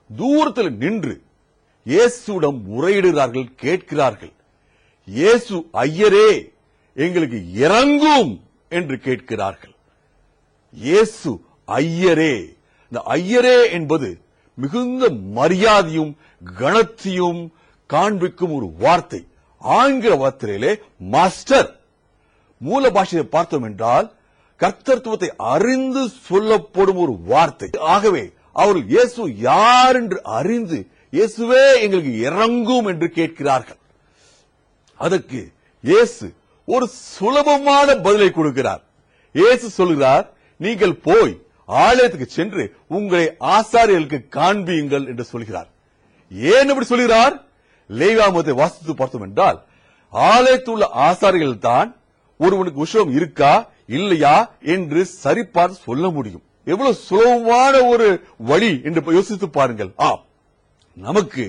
தூரத்தில் நின்று இயேசுவிடம் முறையிடுகிறார்கள், கேட்கிறார்கள். இயேசு, ஐயரே, எங்களுக்கு இறங்கும் என்று கேட்கிறார்கள். இயேசு ஐயரே. இந்த ஐயரே என்பது மிகுந்த மரியாதையும் கணத்தையும் காண்பிக்கும் ஒரு வார்த்தை. ஆங்கில வார்த்தையிலே மாஸ்டர். மூல பாஷையை பார்த்தோம் என்றால் கர்த்தத்துவத்தை அறிந்து சொல்லப்படும் ஒரு வார்த்தை. ஆகவே அவர்கள் இயேசு யார் என்று அறிந்து இயேசுவே எங்களுக்கு இறங்கும் என்று கேட்கிறார்கள். அதற்கு இயேசு ஒரு சுலபமான பதிலை கொடுக்கிறார். இயேசு சொல்கிறார், நீங்கள் போய் ஆலயத்துக்கு சென்று உங்களை ஆசாரியர்களுக்கு காண்பியுங்கள் என்று சொல்கிறார். ஏன் இப்படி சொல்கிறார்? லேவியாகமத்தை வாசித்து பார்த்தோம் என்றால் ஆலயத்தில் உள்ள ஆசாரிகள் தான் ஒருவனுக்கு விஷயம் இருக்கா இல்லையா என்று சரிபார்த்து சொல்ல முடியும். எவ்வளவு சுலபமான ஒரு வழி என்று யோசித்து பாருங்கள். ஆம், நமக்கு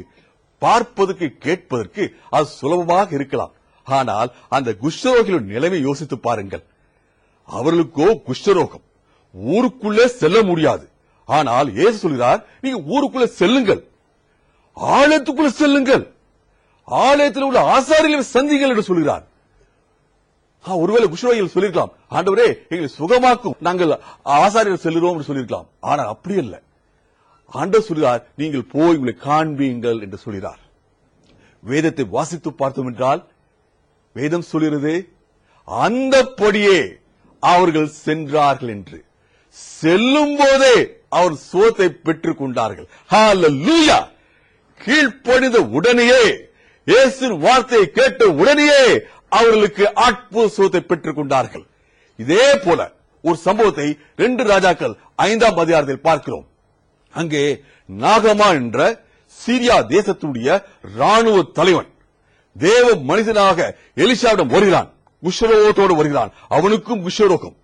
பார்ப்பதற்கு கேட்பதற்கு அது சுலபமாக இருக்கலாம். ஆனால் அந்த குஷ்டரோகிகளின் நிலைமை யோசித்து பாருங்கள். அவர்களுக்கோ குஷ்டரோகம், ஊருக்குள்ளே செல்ல முடியாது. ஆனால் இயேசு சொல்கிறார், நீங்க ஊருக்குள்ளே செல்லுங்கள், ஆலயத்துக்குள்ள செல்லுங்கள், ஆலயத்தில் உள்ள ஆசாரிகளை சந்திங்கள் என்று சொல்கிறார். ஒருவேளை குஷ்டரோகிகள் சொல்லிருக்கலாம், ஆண்டவரே எங்களை சுகமாக்கும், நாங்கள் ஆசாரியர்கள் செல்லுறோம் என்று சொல்லிருக்கலாம். ஆனால் அப்படி அல்ல. ஆண்டவர் சொல்கிறார், நீங்கள் போய் உங்களை காண்பீங்கள் என்று சொல்கிறார். வேதத்தை வாசித்து பார்த்தோம் என்றால் வேதம் சொல்கிறது, அந்தப்படியே அவர்கள் சென்றார்கள் என்று. செல்லும் போதே அவர் சுகத்தை பெற்றுக் கொண்டார்கள். ஹல்லேலூயா! கீழ்ப்படிந்த உடனேயே, இயேசுவின் வார்த்தையை கேட்ட உடனேயே அவர்களுக்கு அற்புத சுகத்தை பெற்றுக் கொண்டார்கள். இதே போல ஒரு சம்பவத்தை 2 ராஜாக்கள் 5ஆம் அதிகாரத்தில் பார்க்கிறோம். அங்கே நாகமான் என்ற சீரியா தேசத்துடைய ராணுவ தலைவன் தேவ மனிதனாக எலிஷாவிடம் வருகிறான். குஷ்டரோகத்தோடு வருகிறான். அவனுக்கும் குஷ்டரோகம்.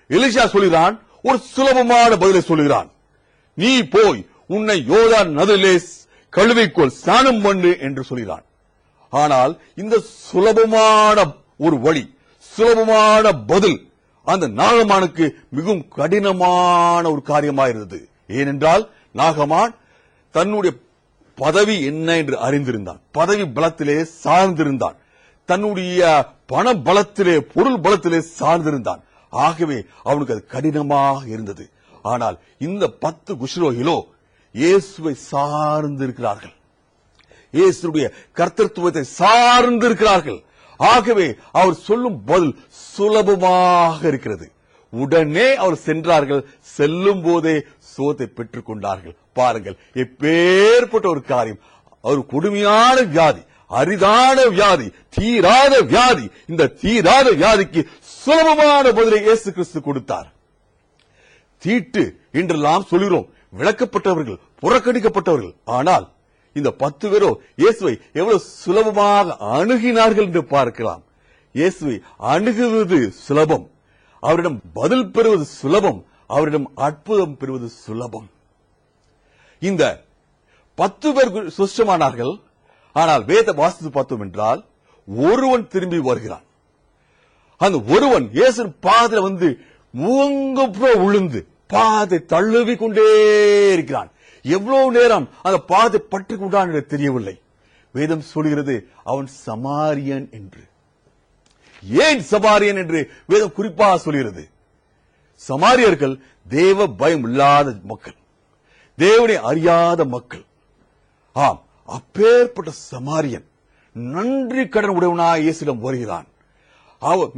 எலிஷா சொல்கிறான், ஒரு சுலபமான பதிலை சொல்கிறான், நீ போய் உன்னை யோர்தான் நதியிலே கழுவிக்கொள், ஸ்நானம் பண்ணு என்று சொல்கிறான். ஆனால் இந்த சுலபமான ஒரு வழி, சுலபமான பதில் அந்த நாகமானுக்கு மிகவும் கடினமான ஒரு காரியமாயிருந்தது. ஏனென்றால் நாகமான் தன்னுடைய பதவி என்ன என்று அறிந்திருந்தான், பதவி பலத்திலே சார்ந்திருந்தான், தன்னுடைய பண பலத்திலே பொருள் பலத்திலே சார்ந்திருந்தான். ஆகவே அவனுக்கு அது கடினமாக இருந்தது. ஆனால் இந்த 10 குஷ்டரோகிகளோ இயேசுவை சார்ந்திருக்கிறார்கள், இயேசுடைய கர்த்தத்துவத்தை சார்ந்திருக்கிறார்கள். ஆகவே அவர் சொல்லும் பதில் சுலபமாக இருக்கிறது. உடனே அவர் சென்றார்கள். செல்லும் போதே சுகத்தை பெற்றுக் கொண்டார்கள். பாருங்கள், எப்பேற்பட்ட ஒரு காரியம். ஒரு கொடுமையான வியாதி, அரிதான வியாதி, தீராத வியாதி. இந்த தீராத வியாதிக்கு சுலபமான பதிலை இயேசு கிறிஸ்து கொடுத்தார். தீட்டு என்றெல்லாம் சொல்கிறோம், விளக்கப்பட்டவர்கள், புறக்கணிக்கப்பட்டவர்கள். ஆனால் இந்த 10 பேரோ இயேசுவை எவ்வளவு சுலபமாக அணுகினார்கள் என்று பார்க்கலாம். இயேசுவை அணுகுவது சுலபம், அவரிடம் பதில் பெறுவது சுலபம், அவரிடம் அற்புதம் பெறுவது சுலபம். இந்த 10 பேர் சுஷ்டமானார்கள். ஆனால் வேத வாசித்து பார்த்தோம் என்றால் ஒருவன் திரும்பி வருகிறான். அந்த ஒருவன் இயேசு பாதையில வந்து முகங்குப்புற விழுந்து பாதை தழுவி கொண்டே இருக்கிறான். எவ்வளவு நேரம் அந்த பாதை பற்றி கொண்டான் என்று தெரியவில்லை. வேதம் சொல்கிறது அவன் சமாரியன் என்று. ஏன் சமாரியன் என்று வேதம் குறிப்பாக சொல்கிறது? சமாரியர்கள் தேவ பயம் இல்லாத மக்கள், தேவனை அறியாத மக்கள். ஆம், அப்பேற்பட்ட சமாரியன் நன்றி கடன் உடையவனாய் இயேசுவிடம் வருகிறான்.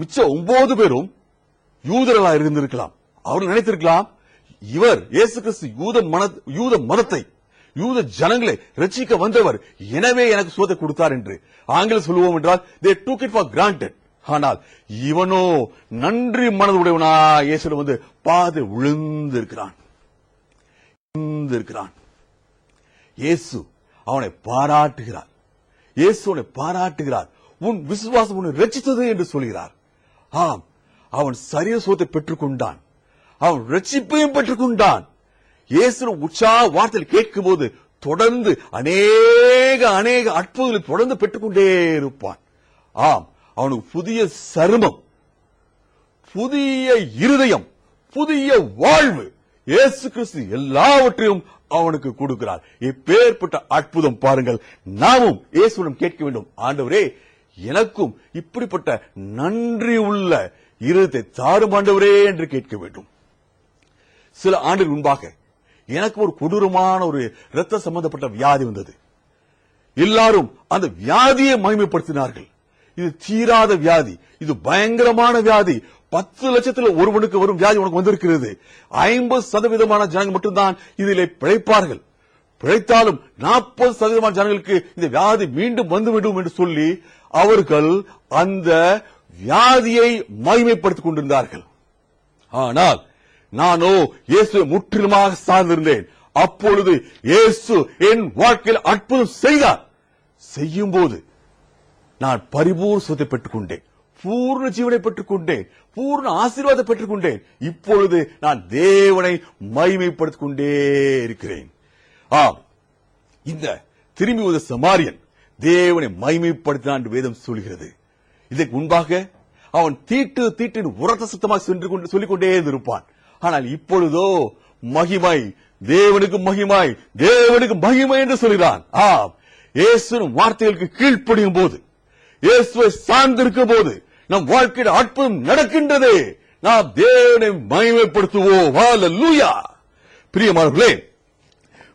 மிச்ச 9 பேரும் யூதர்களாக இருந்திருக்கலாம். அவர்கள் நினைத்திருக்கலாம், இவர் இயேசு கிறிஸ்து யூத மதத்தை, யூத ஜனங்களை ரட்சிக்க வந்தவர், எனவே எனக்கு சுகத்தை கொடுத்தார் என்று. ஆங்கிலம் சொல்லுவோம் என்றால் they took it for granted. ஆனால் இவனோ நன்றி மனதுடையவனா இயேசுவிடம் வந்து பாதை விழுந்திருக்கிறான். இயேசு அவனை பாராட்டுகிறார். இயேசு அவனை பாராட்டுகிறார். உன் விசுவாசம் உன்னை ரட்சித்தது என்று சொல்கிறார். ஆம், அவன் சரீர சுகத்தை பெற்றுக் கொண்டான், அவன் ரட்சிப்பையும் பெற்றுக் கொண்டான். இயேசு உற்சாக வார்த்தையில் கேட்கும் போது தொடர்ந்து அநேக அற்புதங்களை தொடர்ந்து பெற்றுக்கொண்டே இருப்பான். ஆம், அவனுக்கு புதிய சருமம், புதிய இருதயம், புதிய வாழ்வு இயேசு கிறிஸ்து எல்லாவற்றையும் அவனுக்கு கொடுக்கிறார். இப்பேற்பட்ட அற்புதம் பாருங்கள். நாமும் இயேசுவிடம் கேட்க வேண்டும், ஆண்டவரே எனக்கும் இப்படிப்பட்ட நன்றி உள்ள இருதயத்தை தாரும் ஆண்டவரே என்று கேட்க வேண்டும். சில ஆண்டுகள் முன்பாக எனக்கு ஒரு கொடூரமான ஒரு இரத்த சம்பந்தப்பட்ட வியாதி வந்தது. எல்லாரும் அந்த வியாதியை மகிமைப்படுத்தினார்கள். இது தீராத வியாதி, இது பயங்கரமான வியாதி, 10 லட்சத்தில் ஒருவனுக்கு வரும் வியாதி உனக்கு வந்திருக்கிறது. 50% ஜனங்கள் மட்டும்தான் இதிலே பிழைப்பார்கள். பிழைத்தாலும் 40% ஜனங்களுக்கு இந்த வியாதி மீண்டும் வந்துவிடும் என்று சொல்லி அவர்கள் அந்த வியாதியை மகிமைப்படுத்திக் கொண்டிருந்தார்கள். ஆனால் நானோ இயேசுவை முற்றிலுமாக சார்ந்திருந்தேன். அப்பொழுது இயேசு என் வாழ்க்கையில் அற்புதம் செய்தார். செய்யும் போது நான் பரிபூர்ண சுகத்தை பெற்றுக் கொண்டேன், பூர்ண ஜீவனை பெற்றுக் கொண்டேன், பூர்ண ஆசீர்வாதத்தை பெற்றுக் கொண்டேன். இப்பொழுது நான் தேவனை மகிமைப்படுத்திக் கொண்டே இருக்கிறேன். ஆம், இந்த திரும்பி வந்த சமாரியன் தேவனை மகிமைப்படுத்தினான் என்று வேதம் சொல்கிறது. இதற்கு முன்பாக அவன் தீட்டு உரத்த சத்தமாக சொல்லிக் கொண்டே இருப்பான். ஆனால் இப்பொழுதோ மகிமை, தேவனுக்கு மகிமை, தேவனுக்கு மகிமை என்று சொல்கிறான். ஆம், இயேசுவின் வார்த்தைகளுக்கு கீழ்ப்படியும் போது, இயேசுவை சார்ந்திருக்கும் போது நம் வாழ்க்கையில் அற்புதம் நடக்கின்றது. நாம் தேவனை மகிமைப்படுத்துவோம். ஹல்லேலூயா. பிரியமானவர்களே,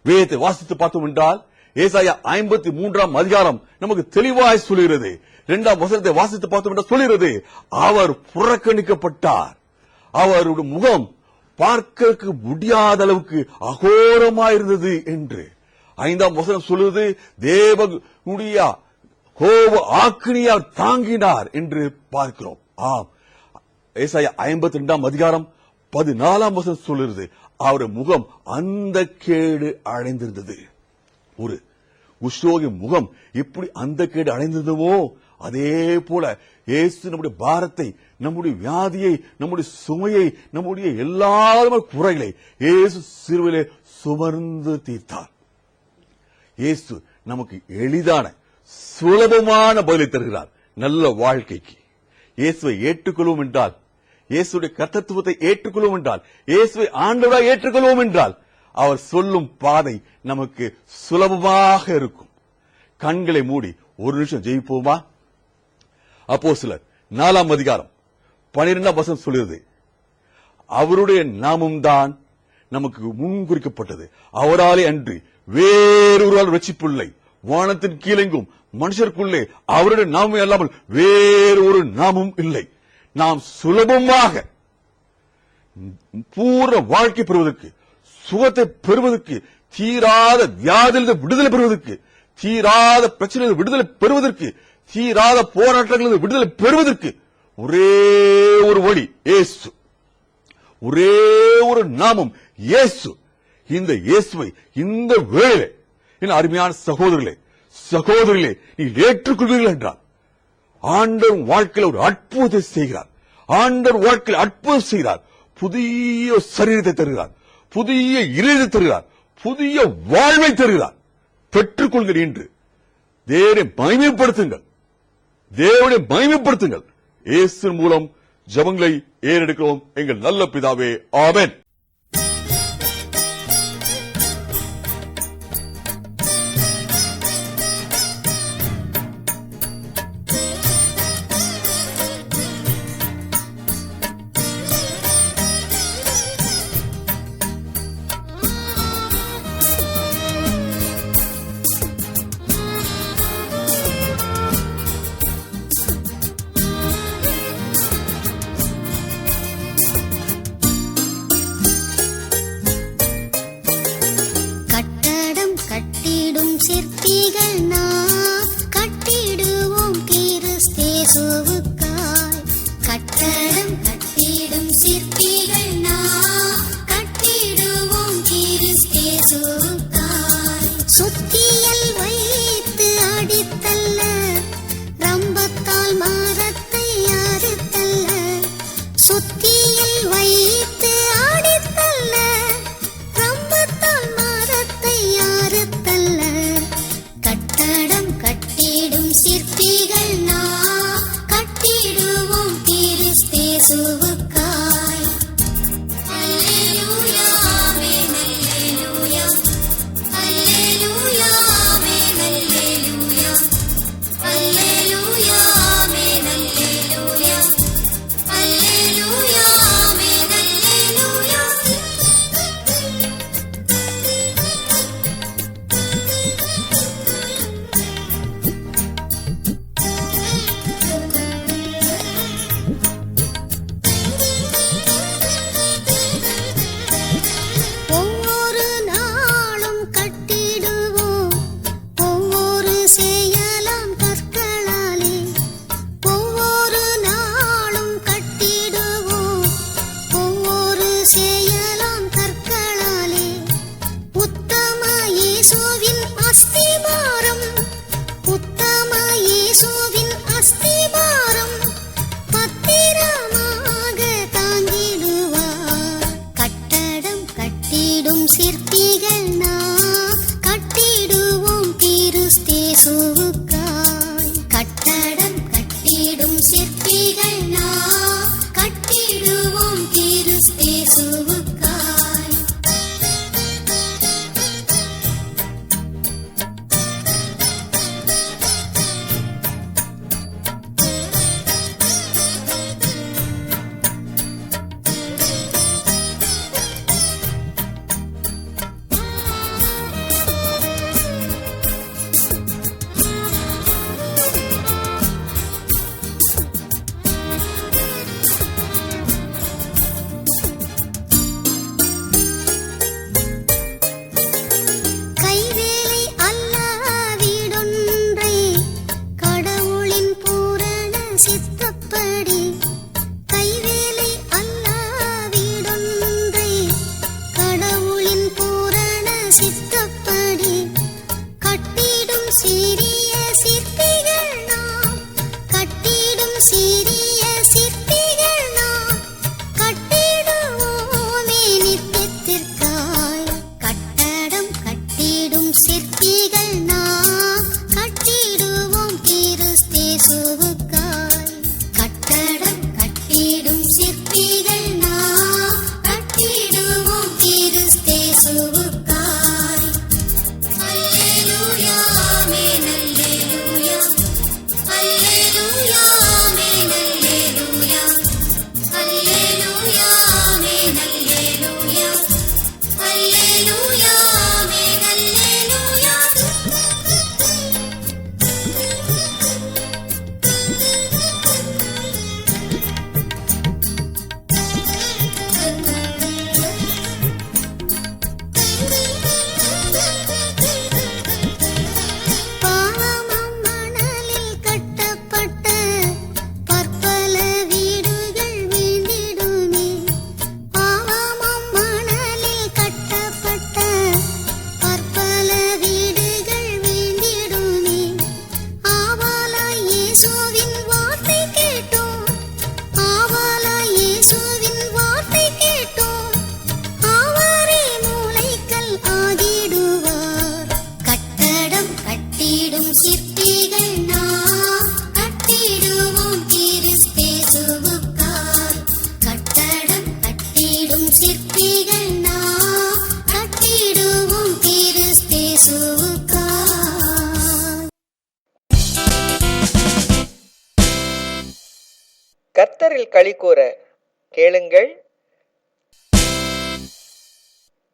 வேதத்தை வாசித்து பார்த்தோம் என்றால் ஏசாயா 53ஆம் அதிகாரம் நமக்கு தெளிவாய் சொல்கிறது. 2ஆம் வசனத்தை வாசித்து பார்த்தோம் என்றால் சொல்கிறது, அவர் புறக்கணிக்கப்பட்டார், அவருடைய முகம் பார்க்க முடியாத அளவுக்கு அகோரமாயிருந்தது என்று. 5ஆம் வசனம் சொல்லுவது, தேவனுடைய கோப ஆக்கினியால் தாங்கினார் என்று பார்க்கிறோம். ஆம், ஏசாயா 52ஆம் அதிகாரம் 14ஆம் வசனம் சொல்லுகிறது, அவருடைய முகம் அந்த கேடு அடைந்திருந்தது. ஒரு குஷ்டரோகி முகம் எப்படி அந்த கேடு அடைந்திருந்தமோ அதே போல இயேசு நம்முடைய பாரத்தை, நம்முடைய வியாதியை, நம்முடைய சுமையை, நம்முடைய எல்லா குறைகளை இயேசு சிலுவையிலே சுமர்ந்து தீர்த்தார். இயேசு நமக்கு எளிதான சுலபமான பதிலை தருகிறார். நல்ல வாழ்க்கைக்கு இயேசுவை ஏற்றுக்கொள்வோம் என்றால், இயேசுடைய கர்த்தத்துவத்தை ஏற்றுக்கொள்வோம் என்றால், இயேசுவை ஆண்டவராய் ஏற்றுக்கொள்வோம் என்றால், அவர் சொல்லும் பாதை நமக்கு சுலபமாக இருக்கும். கண்களை மூடி ஒரு நிமிஷம் ஜெயிப்போமா? அப்போஸ்தலர் 4ஆம் அதிகாரம் 12ஆம் வசனம் சொல்கிறது, அவருடைய நாமம் தான் நமக்கு முன்குறிக்கப்பட்டது, அவராலே அன்றி வேறொருவரால் ரட்சிப்பில்லை, வானத்தின் கீழெங்கும் மனுஷருக்குள்ளே அவருடைய நாமமே அல்லாமல் வேறொரு நாமும் இல்லை. நாம் சுலபமாக பூர்ண வாழ்க்கை பெறுவதற்கு, சுகத்தை பெறுவதற்கு, தீராத வியாதியிலிருந்து விடுதலை பெறுவதற்கு, தீராத பிரச்சனையிலிருந்து விடுதலை பெறுவதற்கு, தீராத போராட்டங்களிலிருந்து விடுதலை பெறுவதற்கு ஒரே ஒரு வழி இயேசு, ஒரே ஒரு நாமம் இயேசு. இந்த இயேசுவை இந்த வேளை என் அருமையான சகோதரர்களே நீ ஏற்றுக்கொள்வீர்கள் என்றால் ஆண்டவர் வாழ்க்கையில் ஒரு அற்புதத்தை செய்கிறார். ஆண்டவர் வாழ்க்கையில் அற்புதம் செய்கிறார். புதிய சரீரத்தை தருகிறார், புதிய இதயத்தை தருகிறார், புதிய வாழ்வை தருகிறார். பெற்றுக்கொள்கிற இன்று தேவனை மகிமைப்படுத்துங்கள், தேவனை மகிமைப்படுத்துங்கள். இயேசுவின் மூலம் ஜெபங்களை ஏறெடுக்கிறோம் எங்கள் நல்ல பிதாவே, ஆமென்.
கட்டடம் கட்டிடும் சிற்பிகள் நாம் கட்டிடுவோம் கிறிஸ்தேசுவுக்காய். கட்டடம் கட்டிடும் சிற்பிகள் நாம் கட்டிடுவோம் கிறிஸ்தேசுவுக்காய். சுத்தியல் வைத்து அடித்தல்ல, ரம்பத்தால் மரத்தை அறுத்தல்ல. சுத்தியல் வைத்து அடித்தல்ல, ரம்பத்தால் மரத்தை அறுத்தல்ல. கட்டடம் கட்டிடும் சிற்பிகள் நாம் கட்டிடுவோம் கிறிஸ்தேசுவுக்காய். அல்லேலூயா, ஆமென், அல்லேலூயா. அல்லேலூயா, ஆமென், அல்லேலூயா. அல்லேலூயா, ஆமென், அல்லேலூயா. அல்லேலூயா, ஆமென், அல்லேலூயா. சிற்பிகள் நாம் கட்டிடுவோம் கிறிஸ்தேசுவுக்காய்.
கர்த்தரில் களி கூற கேளுங்கள்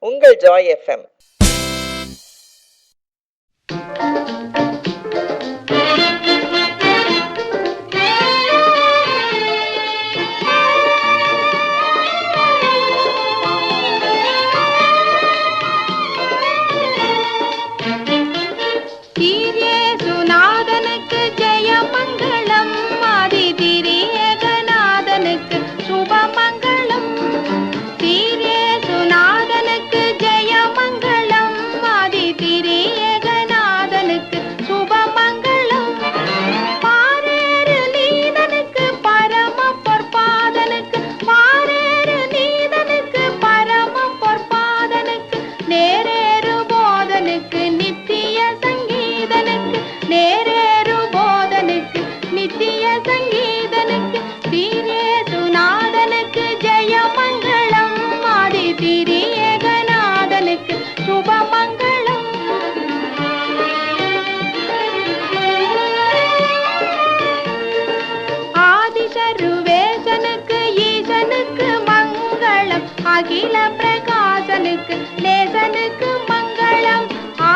உங்கள் ஜாய் எஃப்எம்.
தீரேசுநாதனுக்கு ஜெயமங்கலம், ஆதி திரியேகநாதனுக்கு சுபமங்கலம். தீரேசுநாதனுக்கு ஜெயமங்கலம், ஆதி திரியேகநாதனுக்கு சுபமங்கலம். பாரேறு நீதனுக்கு பரம பொற்பாதனுக்கு, பாரேறு நீதனுக்கு பரம பொற்பாதனுக்கு, நேரேறு போதனுக்கு நித்திய சங்கீதனுக்கு, நேரேறு போதனுக்கு நித்திய சங்கீதனுக்கு. தீரேசுநாதனுக்கு ஜெயமங்கலம், ஆதி திரியேகநாதனுக்கு சுபமங்கலம். ஆதிசருவேசனுக்கு ஈசனுக்கு மங்களம், அகில பிரகாசனுக்கு நேசனுக்கு மங்களம்.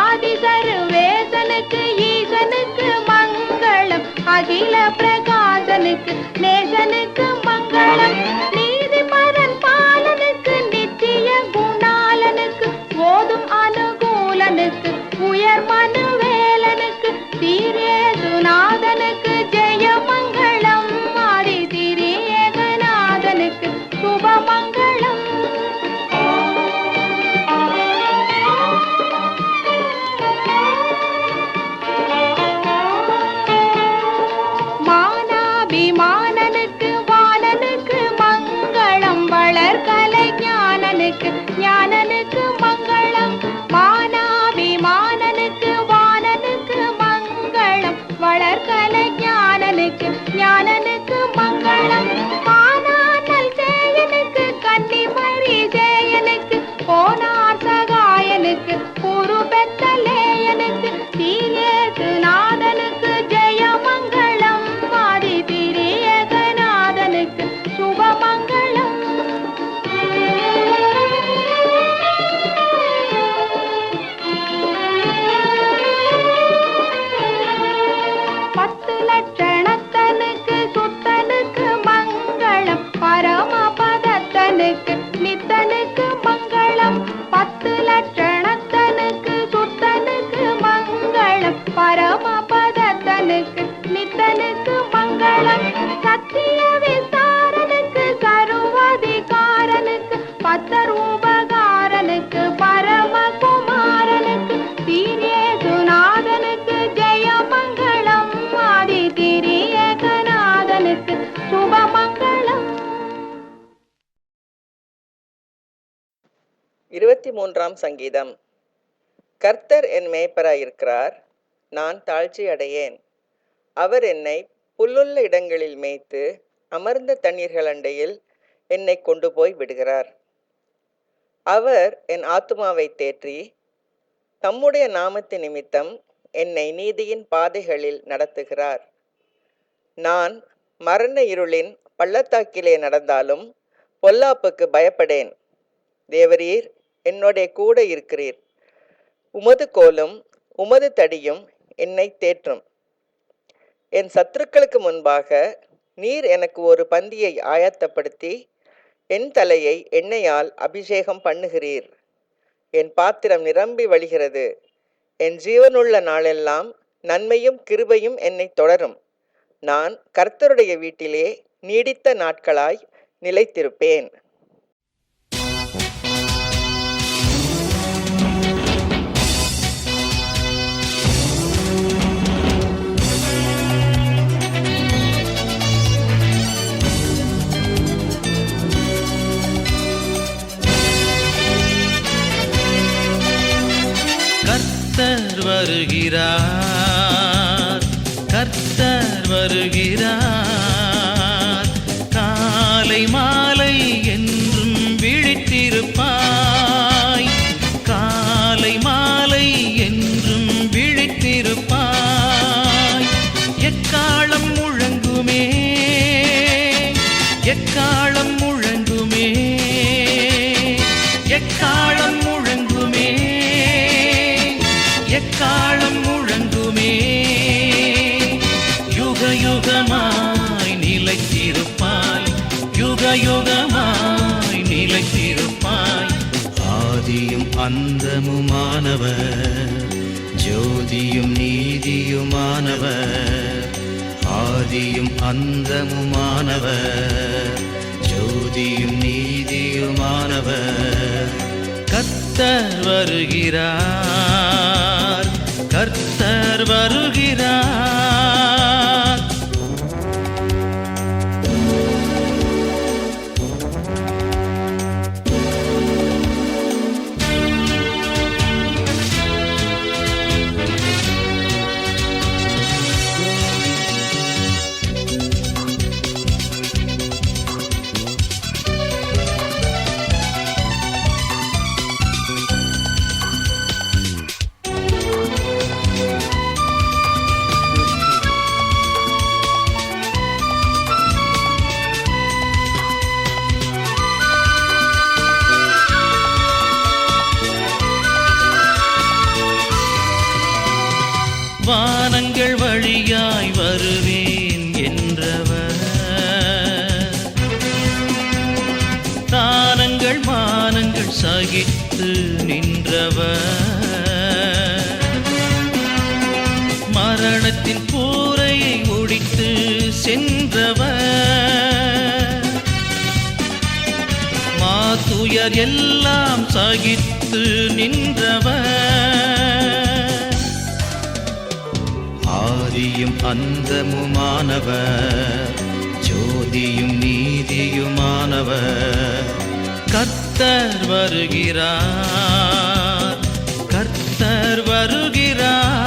ஆதிசருவேசனுக்கு ஈசனுக்கு மங்களம், அகில பிரகாசனுக்கு நேசனுக்கு மங்களம். நீதிபரன் பாலனுக்கு நித்திய குணாலனுக்கு, ஓதும் அனுகூலனுக்கு உயர் மனுவேலனுக்கு. தீரேசுநாதனுக்கு ஜெயமங்கலம், ஆதி திரியேகநாதனுக்கு சுபமங்கலம். மானாபிமானனுக்கு வாணனுக்கு மங்களம், வளர்கலை ஞானனுக்கு ஞானனுக்கு மங்களம். மானாபிமானனுக்கு வாணனுக்கு மங்களம், வளர்கலை ஞானனுக்கு ஞானனுக்கு மங்களம். மானானல் சேயனுக்கு கன்னிமரி சேயனுக்கு, போனார் சகாயனுக்கு குரு பெத்தலேயனுக்கு. தீரேசுநாதனுக்கு ஜெயமங்கலம், ஆதி திரியேகநாதனுக்கு சுபமங்கலம். பத்து லட்சணத்தனுக்கு சுத்தனுக்கு மங்களம், பரமபதத்தனுக்கு நித்தனுக்கு மங்களம். பத்து லட்சணத்தனுக்கு சுத்தனுக்கு மங்களம், பரமபதத்தனுக்கு நித்தனுக்கு மங்களம். சத்திய விசாரனுக்கு சர்வாதிகாரனுக்கு, பத்தர் உபகாரனுக்கு பரமகுமாரனுக்கு. தீரேசுநாதனுக்கு ஜெயமங்கலம், ஆதி திரியேகநாதனுக்கு சுபமங்கலம்.
23ஆம் சங்கீதம். கர்த்தர் என் மேய்ப்பராயிருக்கிறார், நான் தாழ்ச்சி அடையேன். அவர் என்னை புல்லுள்ள இடங்களில் மேய்த்து, அமர்ந்த தண்ணீர்கள் அண்டையில் என்னை கொண்டு போய் விடுகிறார். அவர் என் ஆத்துமாவை தேற்றி, தம்முடைய நாமத்தின் நிமித்தம் என்னை நீதியின் பாதைகளில் நடத்துகிறார். நான் மரண இருளின் பள்ளத்தாக்கிலே நடந்தாலும் பொல்லாப்புக்கு பயப்படேன். தேவரீர் என்னோட கூட இருக்கிறீர். உமது கோலும் உமது தடியும் என்னை தேற்றும். என் சத்துருக்களுக்கு முன்பாக நீர் எனக்கு ஒரு பந்தியை ஆயத்தப்படுத்தி, என் தலையை எண்ணெயால் அபிஷேகம் பண்ணுகிறீர். என் பாத்திரம் நிரம்பி வழிகிறது. என் ஜீவனுள்ள நாளெல்லாம் நன்மையும் கிருபையும் என்னை தொடரும். நான் கர்த்தருடைய வீட்டிலே நீடித்த நாட்களாய் நிலைத்திருப்பேன்.
கர்த்தர் வருகிறார், கர்த்தர் வருகிறார். காலை மாலை என்றும் விழித்திரு யுக யுகமாய் நிலைத்திருப்பாய். ஆதியும் அந்தமுமானவர், ஜோதியும் நீதியுமானவர். ஆதியும் அந்தமுமானவர், ஜோதியும் நீதியுமானவர். கர்த்தர் வருகிறார், கர்த்தர் வருகிறார். வானங்கள் வழியாய் வருவேன் என்றவர், தானங்கள் மானங்கள் சகித்து நின்றவர். மரணத்தின் கூரையை ஒடித்து சென்றவர். மாதுயர் எல்லாம் சகித்து நின்றவர். ஆதியும் அந்தமுமானவர், ஜோதியும் நீதியுமானவர். கர்த்தர் வருகிறார், கர்த்தர் வருகிறார்.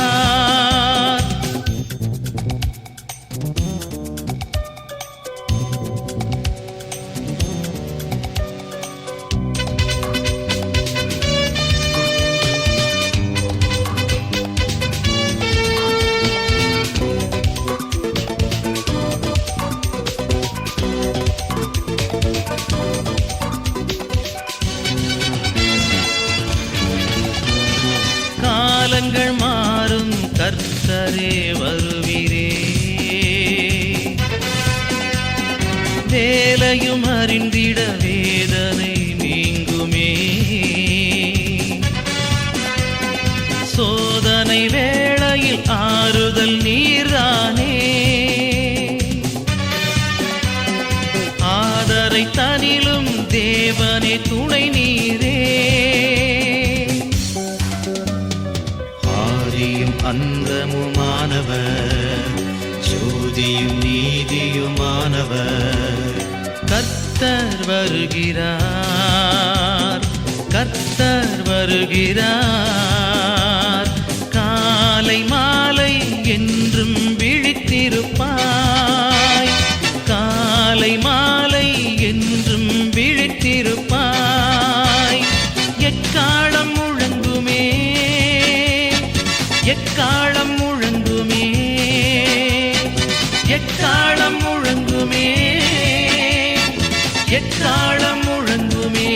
காலங்கள் மாறும் கர்த்தரே வருவீரே. வேலையும் அறிந்திட வேதனை நீங்குமே. சோதனை வேளையில் ஆறுதல் நீர்தானே. ஆதரை தனிலும் தேவனே துணை நீரே. ஆதியும் அந்தமுமானவர், ஜோதியும் நீதியுமானவர். கர்த்தர் வருகிறார், கர்த்தர் வருகிறார். காலை மாலை என்றும் விழித்திருப்பாய். காலை மாலை என்றும் விழித்திருப்பாய். எக்காலம் முழங்குமே, எக்காலம் முழங்குமே, எக்காலம் முழங்குமே, எக்காலம் முழங்குமே.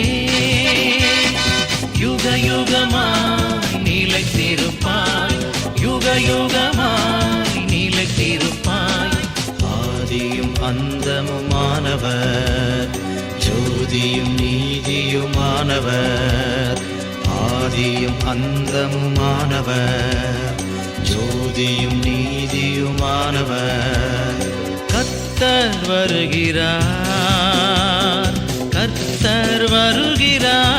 யுக யுகமாய் நிலைத்திருப்பாய், யுக யுகமாய் நிலைத்திருப்பாய். ஆதியும் அந்தமுமானவர், ஜோதியும் நீதியுமானவர். ஆதியும் அந்தமுமானவர், ஜோதியும் நீதியுமானவர். கர்த்தர் வருகிறார், கர்த்தர் வருகிறார்.